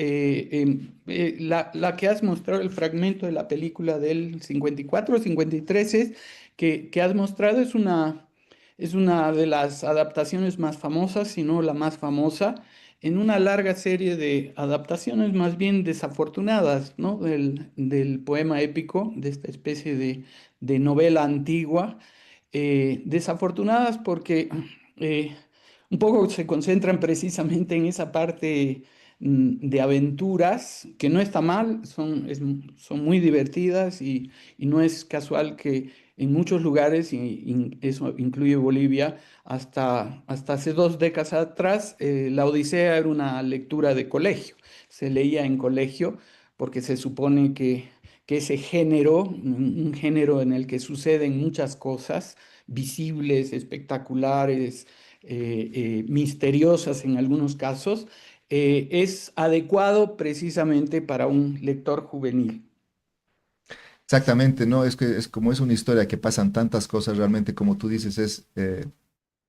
la que has mostrado, el fragmento de la película del 54 o 53 que has mostrado es una de las adaptaciones más famosas, si no la más famosa, en una larga serie de adaptaciones más bien desafortunadas, ¿no? Del poema épico, de esta especie de novela antigua, desafortunadas porque un poco se concentran precisamente en esa parte de aventuras, que no está mal, son muy divertidas y no es casual que en muchos lugares, y eso incluye Bolivia, hasta hace 2 décadas atrás, la Odisea era una lectura de colegio, se leía en colegio porque se supone que ese género, un género en el que suceden muchas cosas visibles, espectaculares, misteriosas en algunos casos, es adecuado precisamente para un lector juvenil. Exactamente, ¿no? Es que es como es una historia que pasan tantas cosas, realmente, como tú dices, es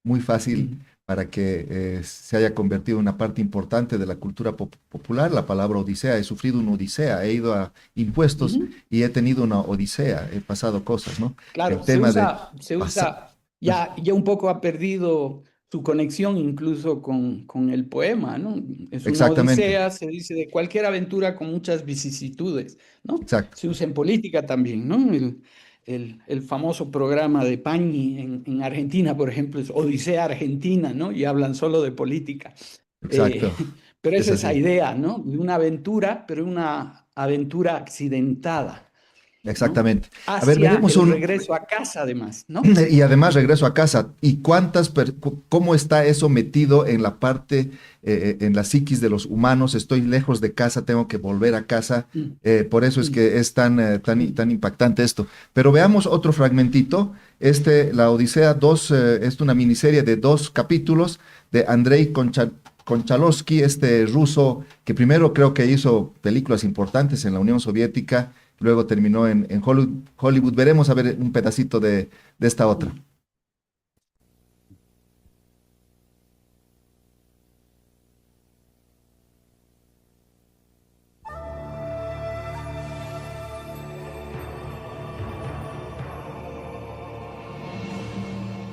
muy fácil para que se haya convertido en una parte importante de la cultura popular. La palabra odisea, he sufrido una odisea, he ido a impuestos y he tenido una odisea, he pasado cosas, ¿no? Claro, El tema se usa, ya un poco ha perdido su conexión incluso con el poema, ¿no? Es una Exactamente. odisea, se dice, de cualquier aventura con muchas vicisitudes, ¿no? Exacto. Se usa en política también, ¿no? El famoso programa de Pañi en Argentina, por ejemplo, es Odisea Argentina, ¿no? Y hablan solo de política. Exacto. Pero es Es esa así. idea, ¿no? De una aventura, pero una aventura accidentada, ¿no? Exactamente. A ver, Hacia veremos el un, regreso a casa, además, ¿no? y además regreso a casa. ¿Y cómo está eso metido en la parte, en la psiquis de los humanos? Estoy lejos de casa, tengo que volver a casa. Por eso es que es tan impactante esto. Pero veamos otro fragmentito. La Odisea 2, es una miniserie de 2 capítulos de Andrei Konchalovsky, este ruso que primero creo que hizo películas importantes en la Unión Soviética. Luego terminó en Hollywood. Veremos a ver un pedacito de esta otra.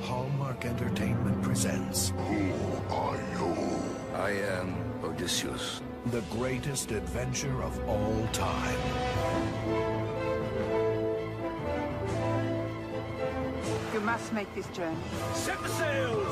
Hallmark Entertainment presents. Who are you? I am Odysseus. The greatest adventure of all time. You must make this journey. Set the sails!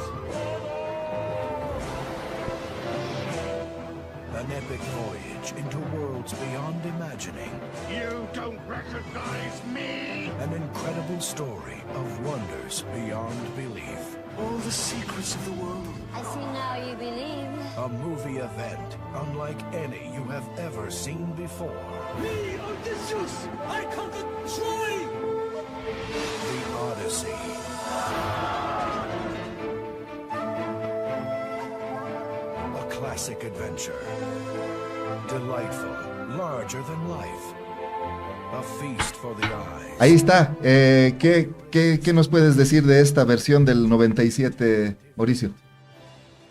An epic voyage into worlds beyond imagining. You don't recognize me? An incredible story of wonders beyond belief. All the secrets of the world. I see now you believe. A movie event unlike any you have ever seen before. Me, Odysseus! I conquered Troy! The Odyssey. A classic adventure. Delightful, larger than life. A feast for the eyes. Ahí está. ¿Qué nos puedes decir de esta versión del 97, Mauricio?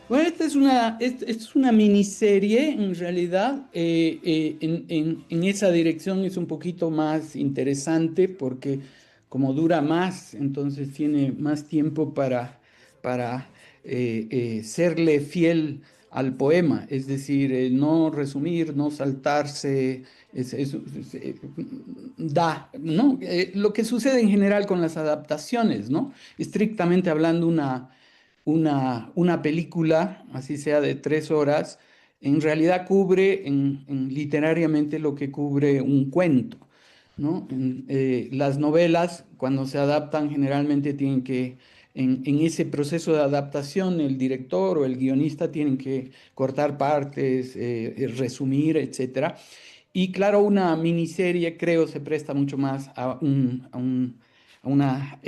Bueno, esta es una miniserie, en realidad. En esa dirección es un poquito más interesante porque como dura más, entonces tiene más tiempo para serle fiel al poema, es decir, no resumir, no saltarse, ¿no? Lo que sucede en general con las adaptaciones, ¿no? Estrictamente hablando, una película, así sea de 3 horas, en realidad cubre literariamente lo que cubre un cuento, ¿no? Las novelas, cuando se adaptan, generalmente tienen que, en ese proceso de adaptación, el director o el guionista tienen que cortar partes, resumir, etcétera. Y claro, una miniserie creo se presta mucho más a una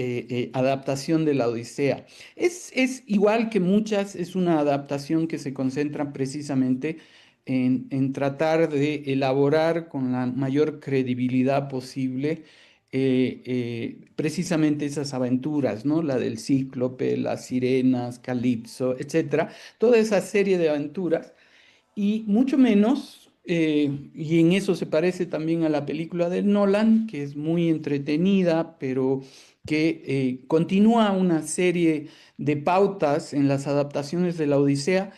adaptación de la Odisea. Es igual que muchas, es una adaptación que se concentra precisamente en tratar de elaborar con la mayor credibilidad posible precisamente esas aventuras, ¿no? La del Cíclope, las sirenas, Calipso, etcétera. Toda esa serie de aventuras y mucho menos, y en eso se parece también a la película de Nolan, que es muy entretenida, pero que continúa una serie de pautas en las adaptaciones de la Odisea.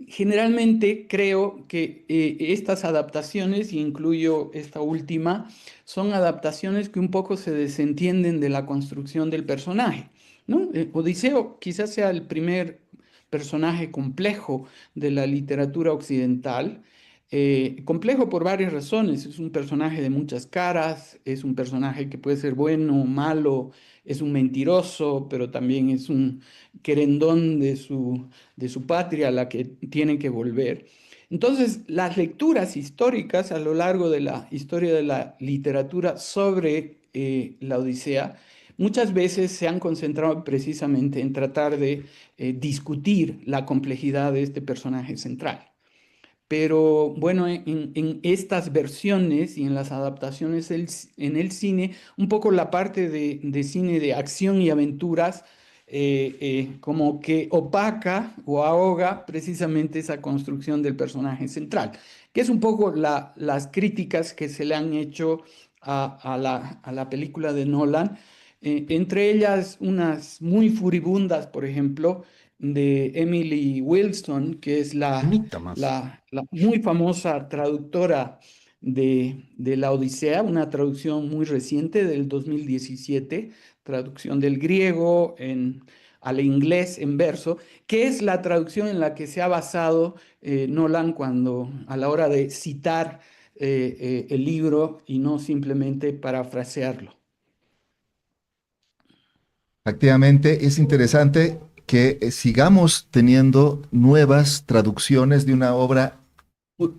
Generalmente creo que estas adaptaciones, y incluyo esta última, son adaptaciones que un poco se desentienden de la construcción del personaje, ¿no? Odiseo quizás sea el primer personaje complejo de la literatura occidental, complejo por varias razones. Es un personaje de muchas caras, es un personaje que puede ser bueno o malo, es un mentiroso, pero también es un querendón de su patria a la que tiene que volver. Entonces, las lecturas históricas a lo largo de la historia de la literatura sobre la Odisea muchas veces se han concentrado precisamente en tratar de discutir la complejidad de este personaje central. Pero bueno, en estas versiones y en las adaptaciones en el cine, un poco la parte de cine de acción y aventuras como que opaca o ahoga precisamente esa construcción del personaje central, que es un poco las críticas que se le han hecho a la película de Nolan, entre ellas unas muy furibundas, por ejemplo, de Emily Wilson, que es la muy famosa traductora de la Odisea, una traducción muy reciente del 2017, traducción del griego al inglés en verso, que es la traducción en la que se ha basado Nolan a la hora de citar el libro y no simplemente parafrasearlo. Efectivamente, es interesante que sigamos teniendo nuevas traducciones de una obra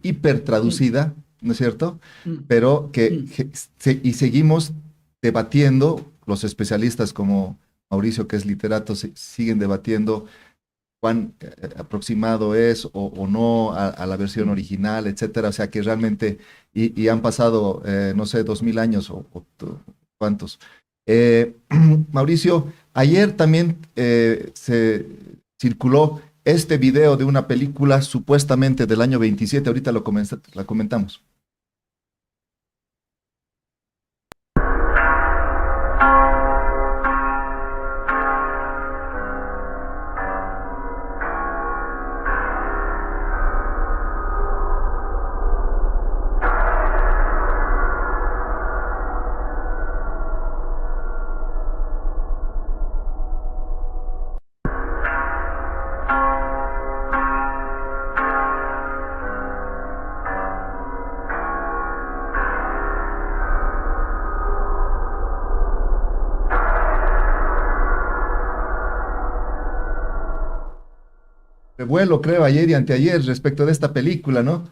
hipertraducida, ¿no es cierto? Pero y seguimos debatiendo, los especialistas como Mauricio, que es literato, siguen debatiendo cuán aproximado es o no a la versión original, etcétera. O sea que realmente, y han pasado, no sé, 2000 años o cuántos. Mauricio, ayer también se circuló este video de una película supuestamente del año 27, ahorita la comentamos. Revuelo, creo, ayer y anteayer respecto de esta película, ¿no?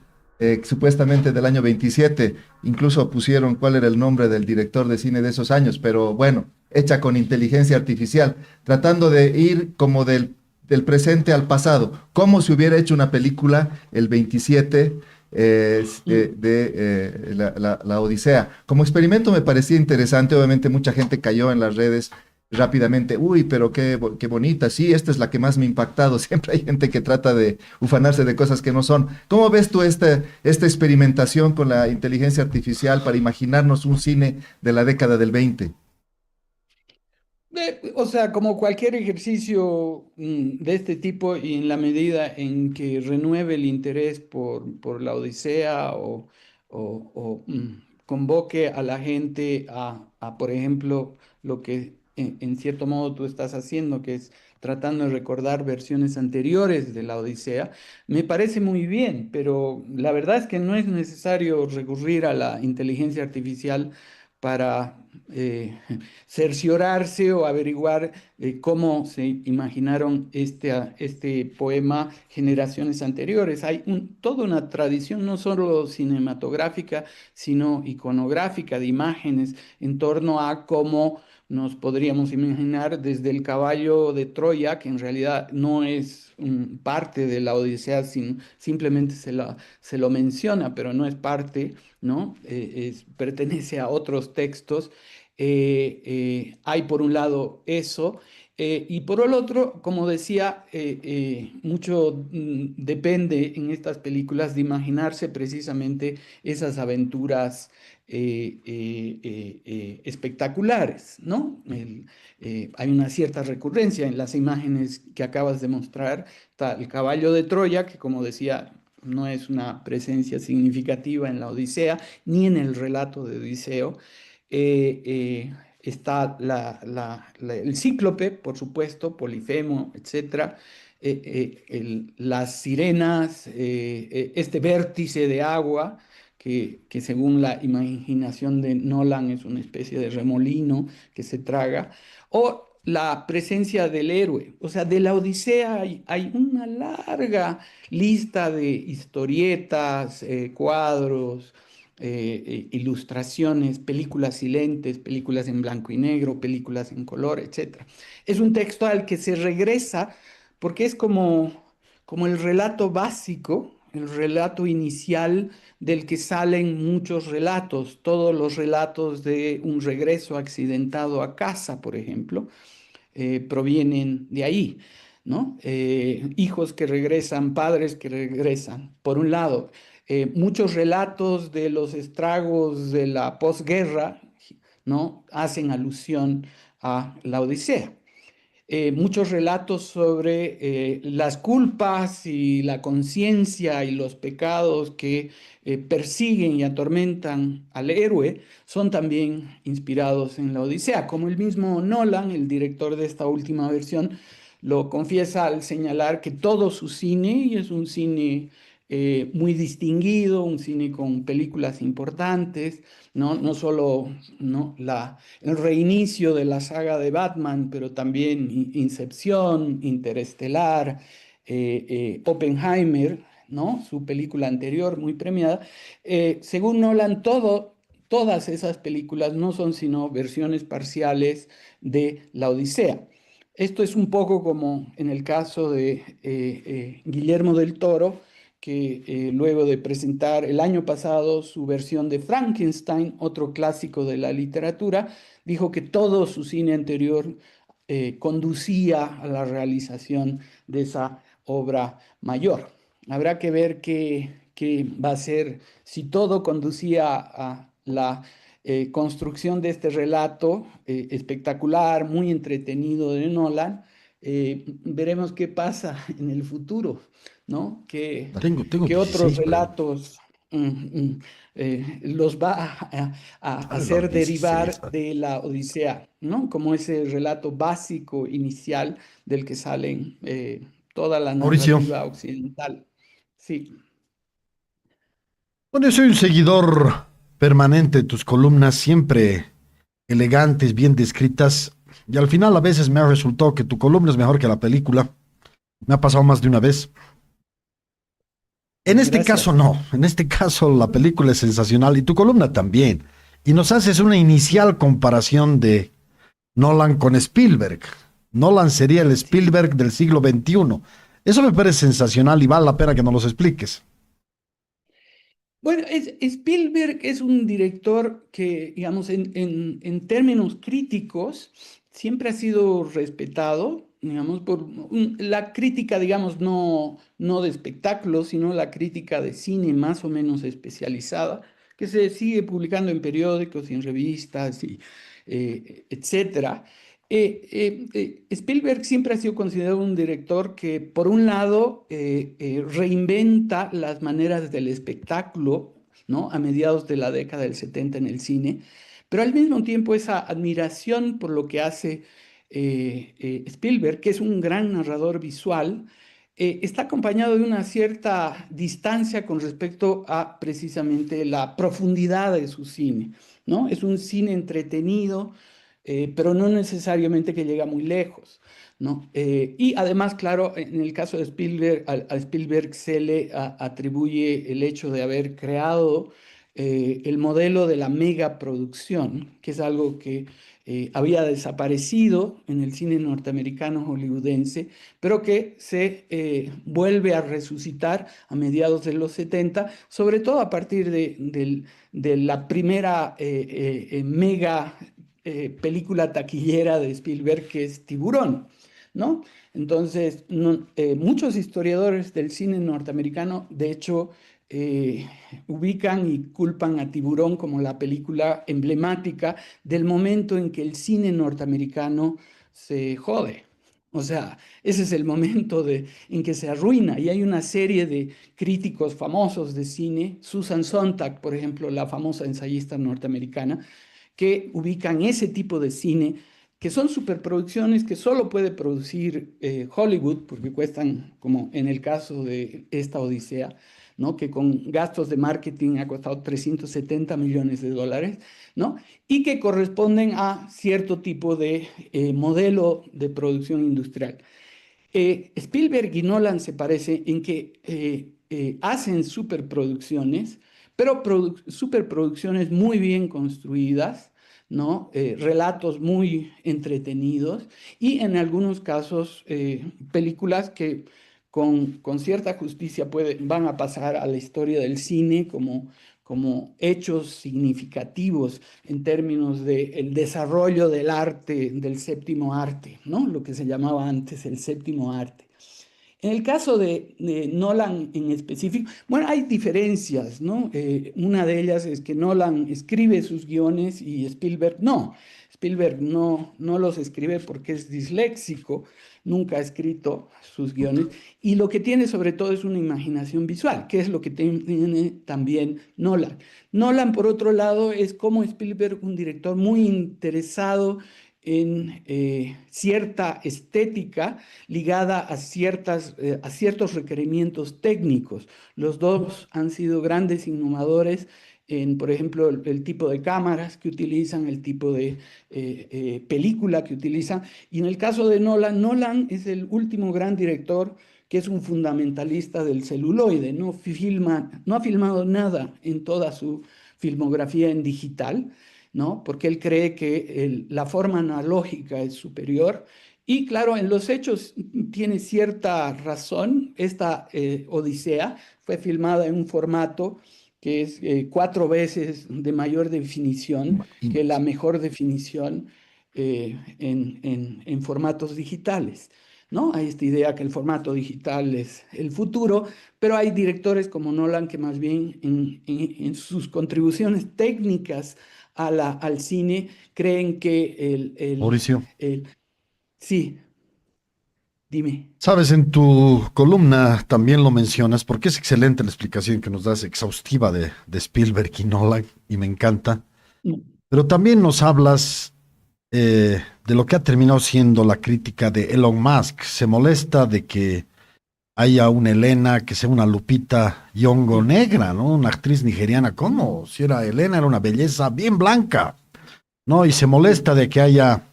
Supuestamente del año 27, incluso pusieron cuál era el nombre del director de cine de esos años, pero bueno, hecha con inteligencia artificial, tratando de ir como del presente al pasado, como si hubiera hecho una película el 27 la Odisea. Como experimento me parecía interesante, obviamente mucha gente cayó en las redes rápidamente, uy, pero qué bonita, sí, esta es la que más me ha impactado. Siempre hay gente que trata de ufanarse de cosas que no son. ¿Cómo ves tú esta experimentación con la inteligencia artificial para imaginarnos un cine de la década del 20? O sea, como cualquier ejercicio de este tipo y en la medida en que renueve el interés por la Odisea o convoque a la gente por ejemplo, lo que en cierto modo tú estás haciendo, que es tratando de recordar versiones anteriores de la Odisea, me parece muy bien, pero la verdad es que no es necesario recurrir a la inteligencia artificial para cerciorarse o averiguar cómo se imaginaron este poema generaciones anteriores. Hay toda una tradición, no solo cinematográfica, sino iconográfica de imágenes en torno a cómo nos podríamos imaginar desde el caballo de Troya, que en realidad no es parte de la Odisea, simplemente se lo menciona, pero no es parte, ¿no? Pertenece a otros textos. Hay por un lado eso, y por el otro, como decía, mucho depende en estas películas de imaginarse precisamente esas aventuras espectaculares, ¿no? Hay una cierta recurrencia en las imágenes que acabas de mostrar. Está el caballo de Troya, que como decía, no es una presencia significativa en la Odisea, ni en el relato de Odiseo. Está el cíclope, por supuesto, Polifemo, etcétera, las sirenas, este vértice de agua, que según la imaginación de Nolan es una especie de remolino que se traga, o la presencia del héroe. O sea, de la Odisea hay una larga lista de historietas, cuadros, ilustraciones, películas silentes, películas en blanco y negro, películas en color, etc. Es un texto al que se regresa porque es como el relato básico, el relato inicial del que salen muchos relatos, todos los relatos de un regreso accidentado a casa, por ejemplo, provienen de ahí, ¿no? Hijos que regresan, padres que regresan, por un lado. Muchos relatos de los estragos de la posguerra, ¿no? Hacen alusión a la Odisea. Muchos relatos sobre las culpas y la conciencia y los pecados que persiguen y atormentan al héroe son también inspirados en la Odisea, como el mismo Nolan, el director de esta última versión, lo confiesa al señalar que todo su cine, y es un cine muy distinguido, un cine con películas importantes, no solo, ¿no? El reinicio de la saga de Batman, pero también Incepción, Interestelar, Oppenheimer, ¿no? Su película anterior, muy premiada. Según Nolan, todas esas películas no son sino versiones parciales de la Odisea. Esto es un poco como en el caso de Guillermo del Toro, que luego de presentar el año pasado su versión de Frankenstein, otro clásico de la literatura, dijo que todo su cine anterior conducía a la realización de esa obra mayor. Habrá que ver qué va a ser, si todo conducía a la construcción de este relato espectacular, muy entretenido de Nolan. Veremos qué pasa en el futuro, ¿no? ¿Qué otros relatos los va a hacer derivar de la Odisea, ¿no? Como ese relato básico inicial del que salen toda la narrativa occidental. Sí. Bueno, yo soy un seguidor permanente de tus columnas, siempre elegantes, bien descritas, y al final a veces me ha resultado que tu columna es mejor que la película. Me ha pasado más de una vez. En este caso no, en este caso la película es sensacional y tu columna también. Y nos haces una inicial comparación de Nolan con Spielberg. Nolan sería el Spielberg del siglo XXI. Eso me parece sensacional y vale la pena que nos los expliques. Bueno, Spielberg es un director que, digamos, en términos críticos, siempre ha sido respetado, digamos, por la crítica, digamos, no de espectáculos, sino la crítica de cine más o menos especializada, que se sigue publicando en periódicos y en revistas, y, etcétera. Spielberg siempre ha sido considerado un director que, por un lado, reinventa las maneras del espectáculo, ¿no? A mediados de la década del 70 en el cine, pero al mismo tiempo esa admiración por lo que hace Spielberg, que es un gran narrador visual, está acompañado de una cierta distancia con respecto a precisamente la profundidad de su cine, ¿no? Es un cine entretenido, pero no necesariamente que llega muy lejos, ¿no? Y además, claro, en el caso de Spielberg, a Spielberg se le atribuye el hecho de haber creado el modelo de la megaproducción, que es algo que había desaparecido en el cine norteamericano hollywoodense, pero que se vuelve a resucitar a mediados de los 70, sobre todo a partir de la primera mega película taquillera de Spielberg, que es Tiburón, ¿no? Entonces, muchos historiadores del cine norteamericano, de hecho, ubican y culpan a Tiburón como la película emblemática del momento en que el cine norteamericano se jode. O sea, ese es el momento en que se arruina. Y hay una serie de críticos famosos de cine, Susan Sontag, por ejemplo, la famosa ensayista norteamericana, que ubican ese tipo de cine, que son superproducciones que solo puede producir Hollywood, porque cuestan, como en el caso de esta Odisea, ¿no? Que con gastos de marketing ha costado 370 millones de dólares, ¿no? Y que corresponden a cierto tipo de modelo de producción industrial. Spielberg y Nolan se parece en que hacen superproducciones, pero superproducciones muy bien construidas, ¿no? Relatos muy entretenidos y en algunos casos películas que con cierta justicia van a pasar a la historia del cine como hechos significativos en términos del desarrollo del arte, del séptimo arte, ¿no? Lo que se llamaba antes el séptimo arte. En el caso de Nolan en específico, bueno, hay diferencias, ¿no? Una de ellas es que Nolan escribe sus guiones y Spielberg no. Spielberg no los escribe porque es disléxico, nunca ha escrito sus guiones, y lo que tiene sobre todo es una imaginación visual, que es lo que tiene también Nolan. Nolan, por otro lado, es como Spielberg, un director muy interesado en cierta estética ligada a ciertos requerimientos técnicos. Los dos han sido grandes innovadores en, por ejemplo, el tipo de cámaras que utilizan, el tipo de película que utilizan. Y en el caso de Nolan, Nolan es el último gran director que es un fundamentalista del celuloide, no ha filmado nada en toda su filmografía en digital, ¿no? Porque él cree que la forma analógica es superior. Y claro, en los hechos tiene cierta razón. Esta Odisea fue filmada en un formato que es 4 veces de mayor definición que la mejor definición en formatos digitales, ¿no? Hay esta idea que el formato digital es el futuro, pero hay directores como Nolan que más bien en sus contribuciones técnicas al cine creen que Mauricio. Sí, dime. Sabes, en tu columna también lo mencionas, porque es excelente la explicación que nos das, exhaustiva de Spielberg y Nolan, y me encanta. Pero también nos hablas de lo que ha terminado siendo la crítica de Elon Musk. Se molesta de que haya una Elena que sea una Lupita Nyong'o negra, ¿no? Una actriz nigeriana. ¿Cómo? Si era Elena, era una belleza bien blanca, ¿no? Y se molesta de que haya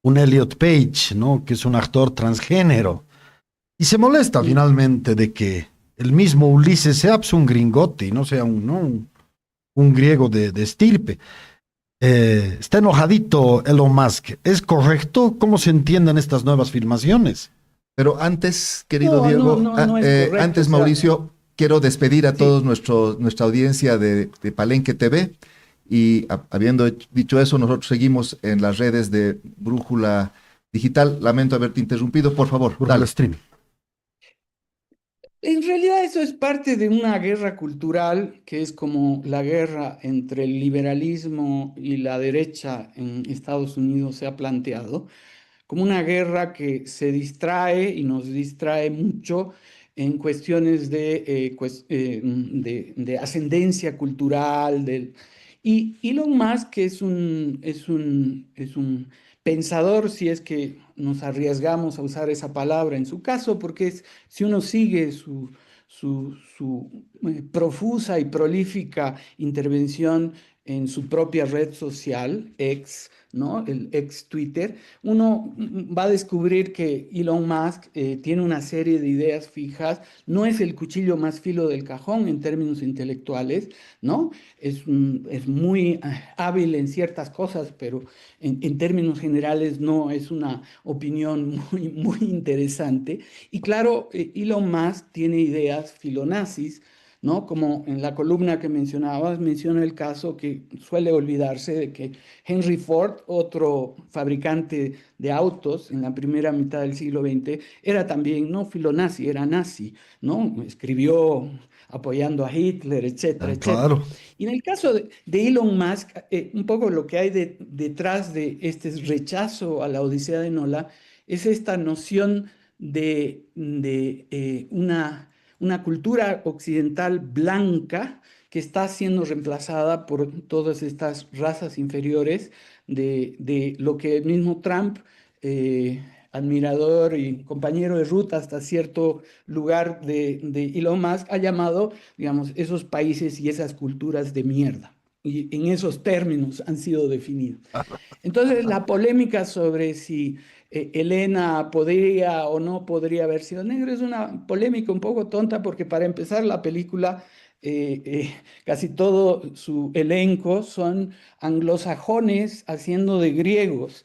un Elliot Page, ¿no? Que es un actor transgénero. Y se molesta finalmente de que el mismo Ulises sea pues, un gringote y no sea un griego de estirpe. Está enojadito Elon Musk. ¿Es correcto? ¿Cómo se entienden estas nuevas filmaciones? Pero antes, querido Diego, no es correcto, antes, Mauricio, quiero despedir a todos nuestra audiencia de Palenque TV. Y habiendo dicho eso, nosotros seguimos en las redes de Brújula Digital. Lamento haberte interrumpido, por favor. Brújula Streaming. En realidad eso es parte de una guerra cultural que es como la guerra entre el liberalismo y la derecha en Estados Unidos se ha planteado, como una guerra que se distrae y nos distrae mucho en cuestiones de ascendencia cultural. Y Elon Musk que es un pensador, si es que nos arriesgamos a usar esa palabra en su caso, porque si uno sigue su profusa y prolífica intervención en su propia red social, X, ¿no? El ex Twitter, uno va a descubrir que Elon Musk tiene una serie de ideas fijas, no es el cuchillo más filo del cajón en términos intelectuales, ¿no? Es muy hábil en ciertas cosas, pero en términos generales no es una opinión muy, muy interesante. Y claro, Elon Musk tiene ideas filonazis, ¿no? Como en la columna que mencionabas, menciona el caso que suele olvidarse de que Henry Ford, otro fabricante de autos en la primera mitad del siglo XX, era también no filonazi, era nazi, ¿no? Escribió apoyando a Hitler, etcétera, etcétera. Claro. Y en el caso de Elon Musk, un poco lo que hay detrás de este rechazo a la Odisea de Nola es esta noción de una cultura occidental blanca que está siendo reemplazada por todas estas razas inferiores de lo que el mismo Trump, admirador y compañero de ruta hasta cierto lugar de Elon Musk, ha llamado, digamos, esos países y esas culturas de mierda. Y en esos términos han sido definidos. Entonces, la polémica sobre si Elena podría o no podría haber sido negro es una polémica un poco tonta porque para empezar la película casi todo su elenco son anglosajones haciendo de griegos,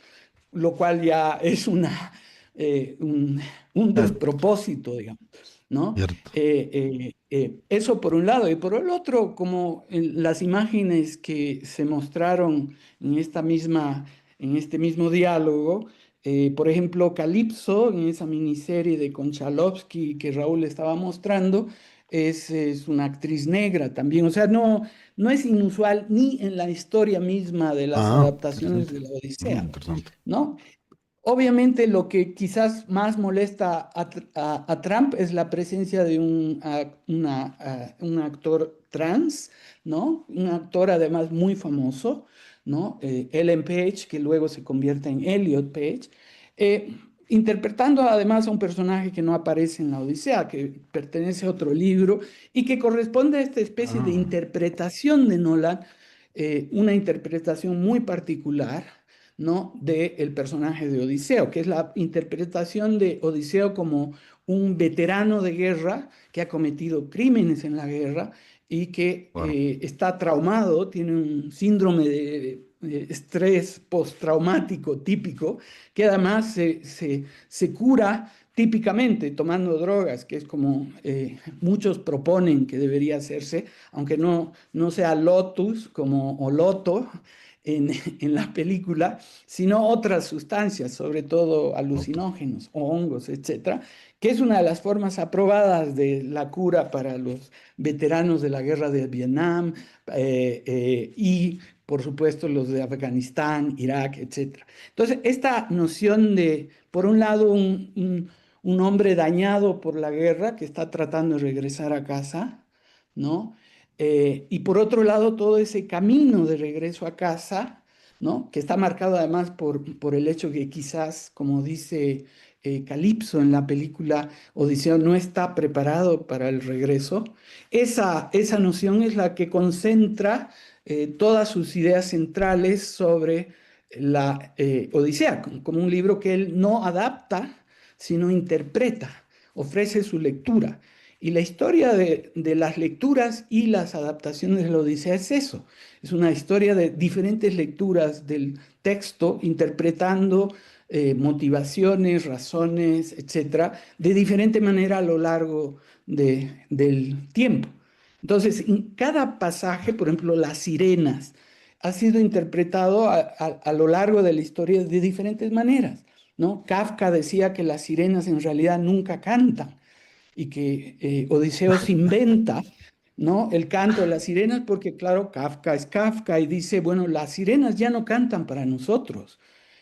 lo cual ya es un despropósito, digamos, ¿no? Eso por un lado, y por el otro, como en las imágenes que se mostraron en este mismo diálogo, por ejemplo, Calypso, en esa miniserie de Konchalovsky que Raúl estaba mostrando, es una actriz negra también. O sea, no es inusual ni en la historia misma de las adaptaciones de la Odisea, ¿no? Obviamente lo que quizás más molesta a Trump es la presencia de un actor trans, ¿no? Un actor además muy famoso, ¿no? Ellen Page, que luego se convierte en Elliot Page, interpretando además a un personaje que no aparece en la Odisea, que pertenece a otro libro y que corresponde a esta especie de interpretación de Nolan, una interpretación muy particular, ¿no? Del personaje de Odiseo, que es la interpretación de Odiseo como un veterano de guerra que ha cometido crímenes en la guerra y que está traumado, tiene un síndrome de estrés postraumático típico, que además se cura típicamente tomando drogas, que es como muchos proponen que debería hacerse, aunque no sea Lotus o Loto en la película, sino otras sustancias, sobre todo alucinógenos o hongos, etcétera, que es una de las formas aprobadas de la cura para los veteranos de la guerra de Vietnam y, por supuesto, los de Afganistán, Irak, etcétera. Entonces, esta noción de, por un lado, un hombre dañado por la guerra que está tratando de regresar a casa, ¿no? Y por otro lado, todo ese camino de regreso a casa, ¿no? Que está marcado además por el hecho que quizás, como dice Calypso en la película Odiseo, no está preparado para el regreso. Esa noción es la que concentra todas sus ideas centrales sobre la Odisea, como un libro que él no adapta, sino interpreta, ofrece su lectura. Y la historia de las lecturas y las adaptaciones de la Odisea es eso. Es una historia de diferentes lecturas del texto, interpretando motivaciones, razones, etcétera, de diferente manera a lo largo del tiempo. Entonces, en cada pasaje, por ejemplo, las sirenas, ha sido interpretado a lo largo de la historia de diferentes maneras, ¿no? Kafka decía que las sirenas en realidad nunca cantan. y que Odiseo se inventa, ¿no? El canto de las sirenas, porque claro, Kafka es Kafka y dice, bueno, las sirenas ya no cantan para nosotros.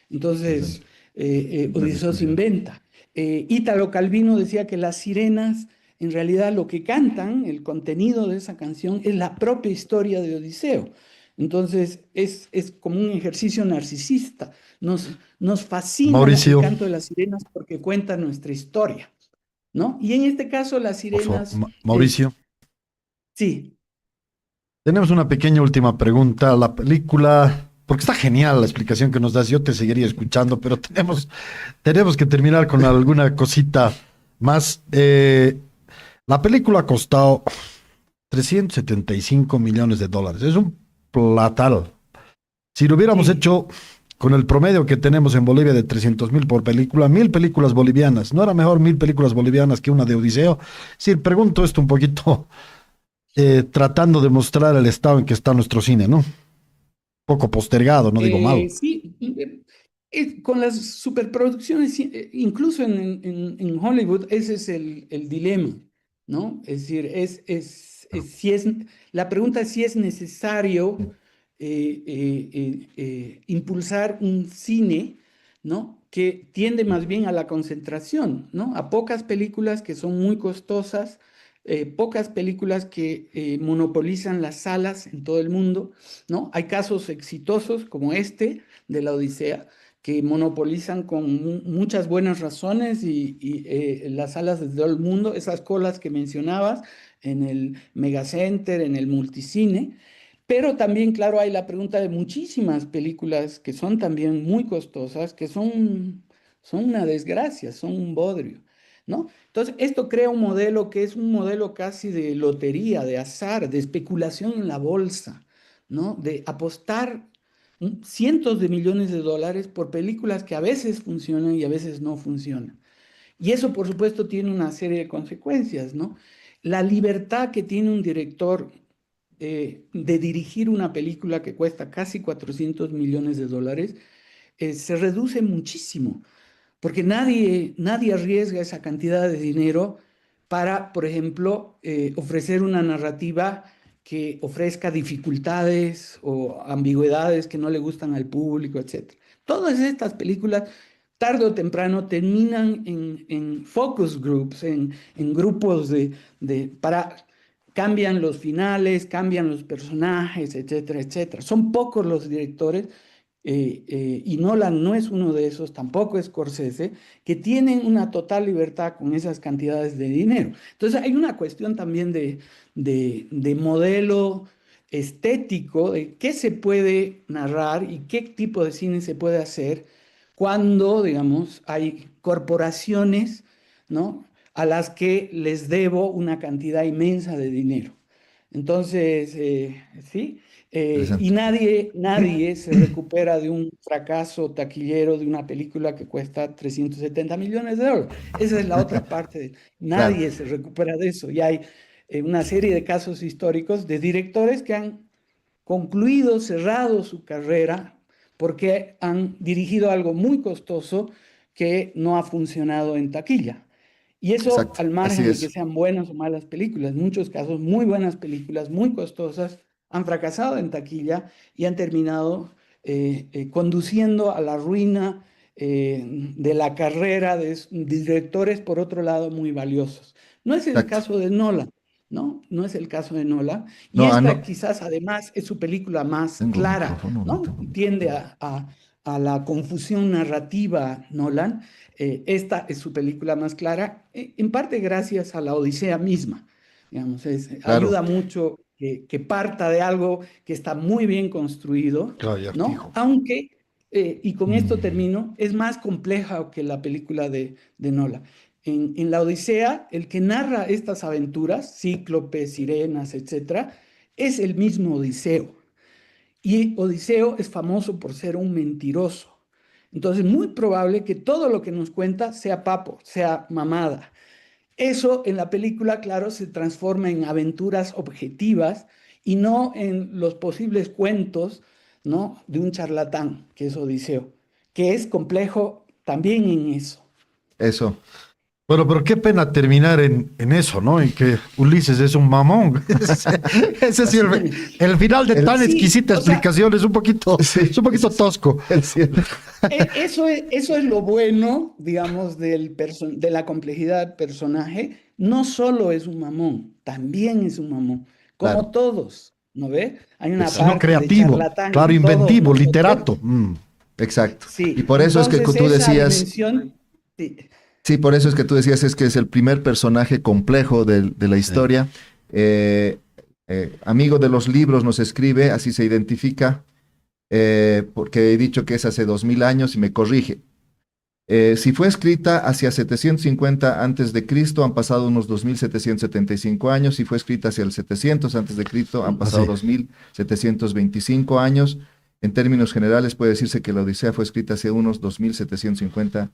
Entonces, Odiseo se inventa. Ítalo Calvino decía que las sirenas, en realidad lo que cantan, el contenido de esa canción, es la propia historia de Odiseo. Entonces, es como un ejercicio narcisista. Nos fascina Mauricio. el canto de las sirenas porque cuenta nuestra historia, ¿no? Y en este caso, las Por favor, sirenas... Mauricio. Sí. Tenemos una pequeña última pregunta. La película, porque está genial la explicación que nos das, yo te seguiría escuchando, pero tenemos que terminar con alguna cosita más. La película ha costado 375 millones de dólares. Es un platal. Si lo hubiéramos hecho con el promedio que tenemos en Bolivia de 300.000 por película, 1.000 películas bolivianas, ¿no era mejor 1.000 películas bolivianas que una de Odiseo? Sí, pregunto esto un poquito tratando de mostrar el estado en que está nuestro cine, ¿no? Poco postergado, no digo mal. Sí, con las superproducciones, incluso en Hollywood, ese es el dilema, ¿no? Es decir, la pregunta es si es necesario impulsar un cine, ¿no? Que tiende más bien a la concentración, ¿no? A pocas películas que son muy costosas, pocas películas que monopolizan las salas en todo el mundo, ¿no? Hay casos exitosos como este de la Odisea, que monopolizan con muchas buenas razones y las salas de todo el mundo, esas colas que mencionabas en el Megacenter, en el multicine. Pero también, claro, hay la pregunta de muchísimas películas que son también muy costosas, que son una desgracia, son un bodrio, ¿no? Entonces, esto crea un modelo que es un modelo casi de lotería, de azar, de especulación en la bolsa, ¿no? De apostar cientos de millones de dólares por películas que a veces funcionan y a veces no funcionan. Y eso, por supuesto, tiene una serie de consecuencias, ¿no? La libertad que tiene un director de dirigir una película que cuesta casi 400 millones de dólares se reduce muchísimo, porque nadie arriesga esa cantidad de dinero para, por ejemplo, ofrecer una narrativa que ofrezca dificultades o ambigüedades que no le gustan al público, etc. Todas estas películas, tarde o temprano, terminan en focus groups, en grupos cambian los finales, cambian los personajes, etcétera, etcétera. Son pocos los directores, y Nolan no es uno de esos, tampoco es Scorsese, que tienen una total libertad con esas cantidades de dinero. Entonces hay una cuestión también de modelo estético, de qué se puede narrar y qué tipo de cine se puede hacer cuando, digamos, hay corporaciones, ¿no?, a las que les debo una cantidad inmensa de dinero. Entonces, sí, y nadie se recupera de un fracaso taquillero de una película que cuesta 370 millones de dólares. Esa es la otra parte. Nadie se recupera de eso. Y hay una serie de casos históricos de directores que han concluido, cerrado su carrera porque han dirigido algo muy costoso que no ha funcionado en taquilla. Y eso al margen de que sean buenas o malas películas. En muchos casos, muy buenas películas, muy costosas, han fracasado en taquilla y han terminado conduciendo a la ruina de la carrera de directores, por otro lado, muy valiosos. No es el caso de Nolan, ¿no? No es el caso de Nolan. Y esta quizás, además, es su película más clara, ¿no? Tiende a la confusión narrativa, Nolan. Esta es su película más clara, en parte gracias a la Odisea misma. Digamos, ayuda mucho que parta de algo que está muy bien construido, ¿no? Aunque, y con esto termino, es más compleja que la película de Nolan. En la Odisea, el que narra estas aventuras, cíclopes, sirenas, etc., es el mismo Odiseo. Y Odiseo es famoso por ser un mentiroso. Entonces, muy probable que todo lo que nos cuenta sea papo, sea mamada. Eso en la película, claro, se transforma en aventuras objetivas y no en los posibles cuentos, ¿no?, de un charlatán, que es Odiseo, que es complejo también en eso. Eso. Bueno, pero qué pena terminar en eso, ¿no? En que Ulises es un mamón. Ese sí, el final de tan exquisita explicación es un poquito tosco. Eso es lo bueno, digamos, de la complejidad del personaje. No solo es un mamón, también es un mamón, como todos, ¿no ve? Hay una parte no creativo, de charlatán, claro, inventivo, todo, literato. Exacto. Sí. Y por eso Entonces, es que tú esa decías... dimensión, sí. Sí, por eso es que tú decías es que es el primer personaje complejo de la historia. Amigo de los libros nos escribe, así se identifica, porque he dicho que es hace 2000 años y me corrige. Si fue escrita hacia 750 antes de Cristo, han pasado unos 2775 años. Si fue escrita hacia el 700 antes de Cristo, han pasado 2725 años. En términos generales puede decirse que la Odisea fue escrita hace unos 2750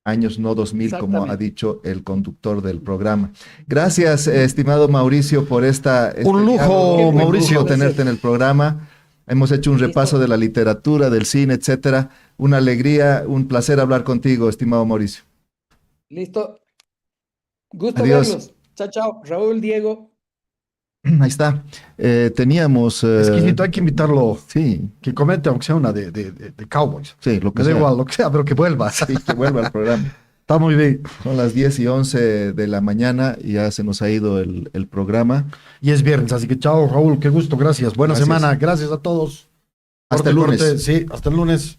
años, no 2000, como ha dicho el conductor del programa. Gracias, estimado Mauricio, por un lujo, Mauricio, tenerte en el programa. Hemos hecho un repaso de la literatura, del cine, etcétera. Una alegría, un placer hablar contigo, estimado Mauricio. Listo. Gusto Adiós. verlos. Chao, chao. Raúl, Diego. Ahí está. Teníamos... Exquisito, hay que invitarlo. Sí. Que comente, aunque sea una de Cowboys. Sí, lo que Me da sea. igual, lo que sea, pero que vuelva. Sí, que vuelva al programa. Está muy bien. Son las 10:11 de la mañana y ya se nos ha ido el programa. Y es viernes, así que chao, Raúl, qué gusto, gracias. Buena semana, gracias a todos. Hasta el lunes. Sí, hasta el lunes.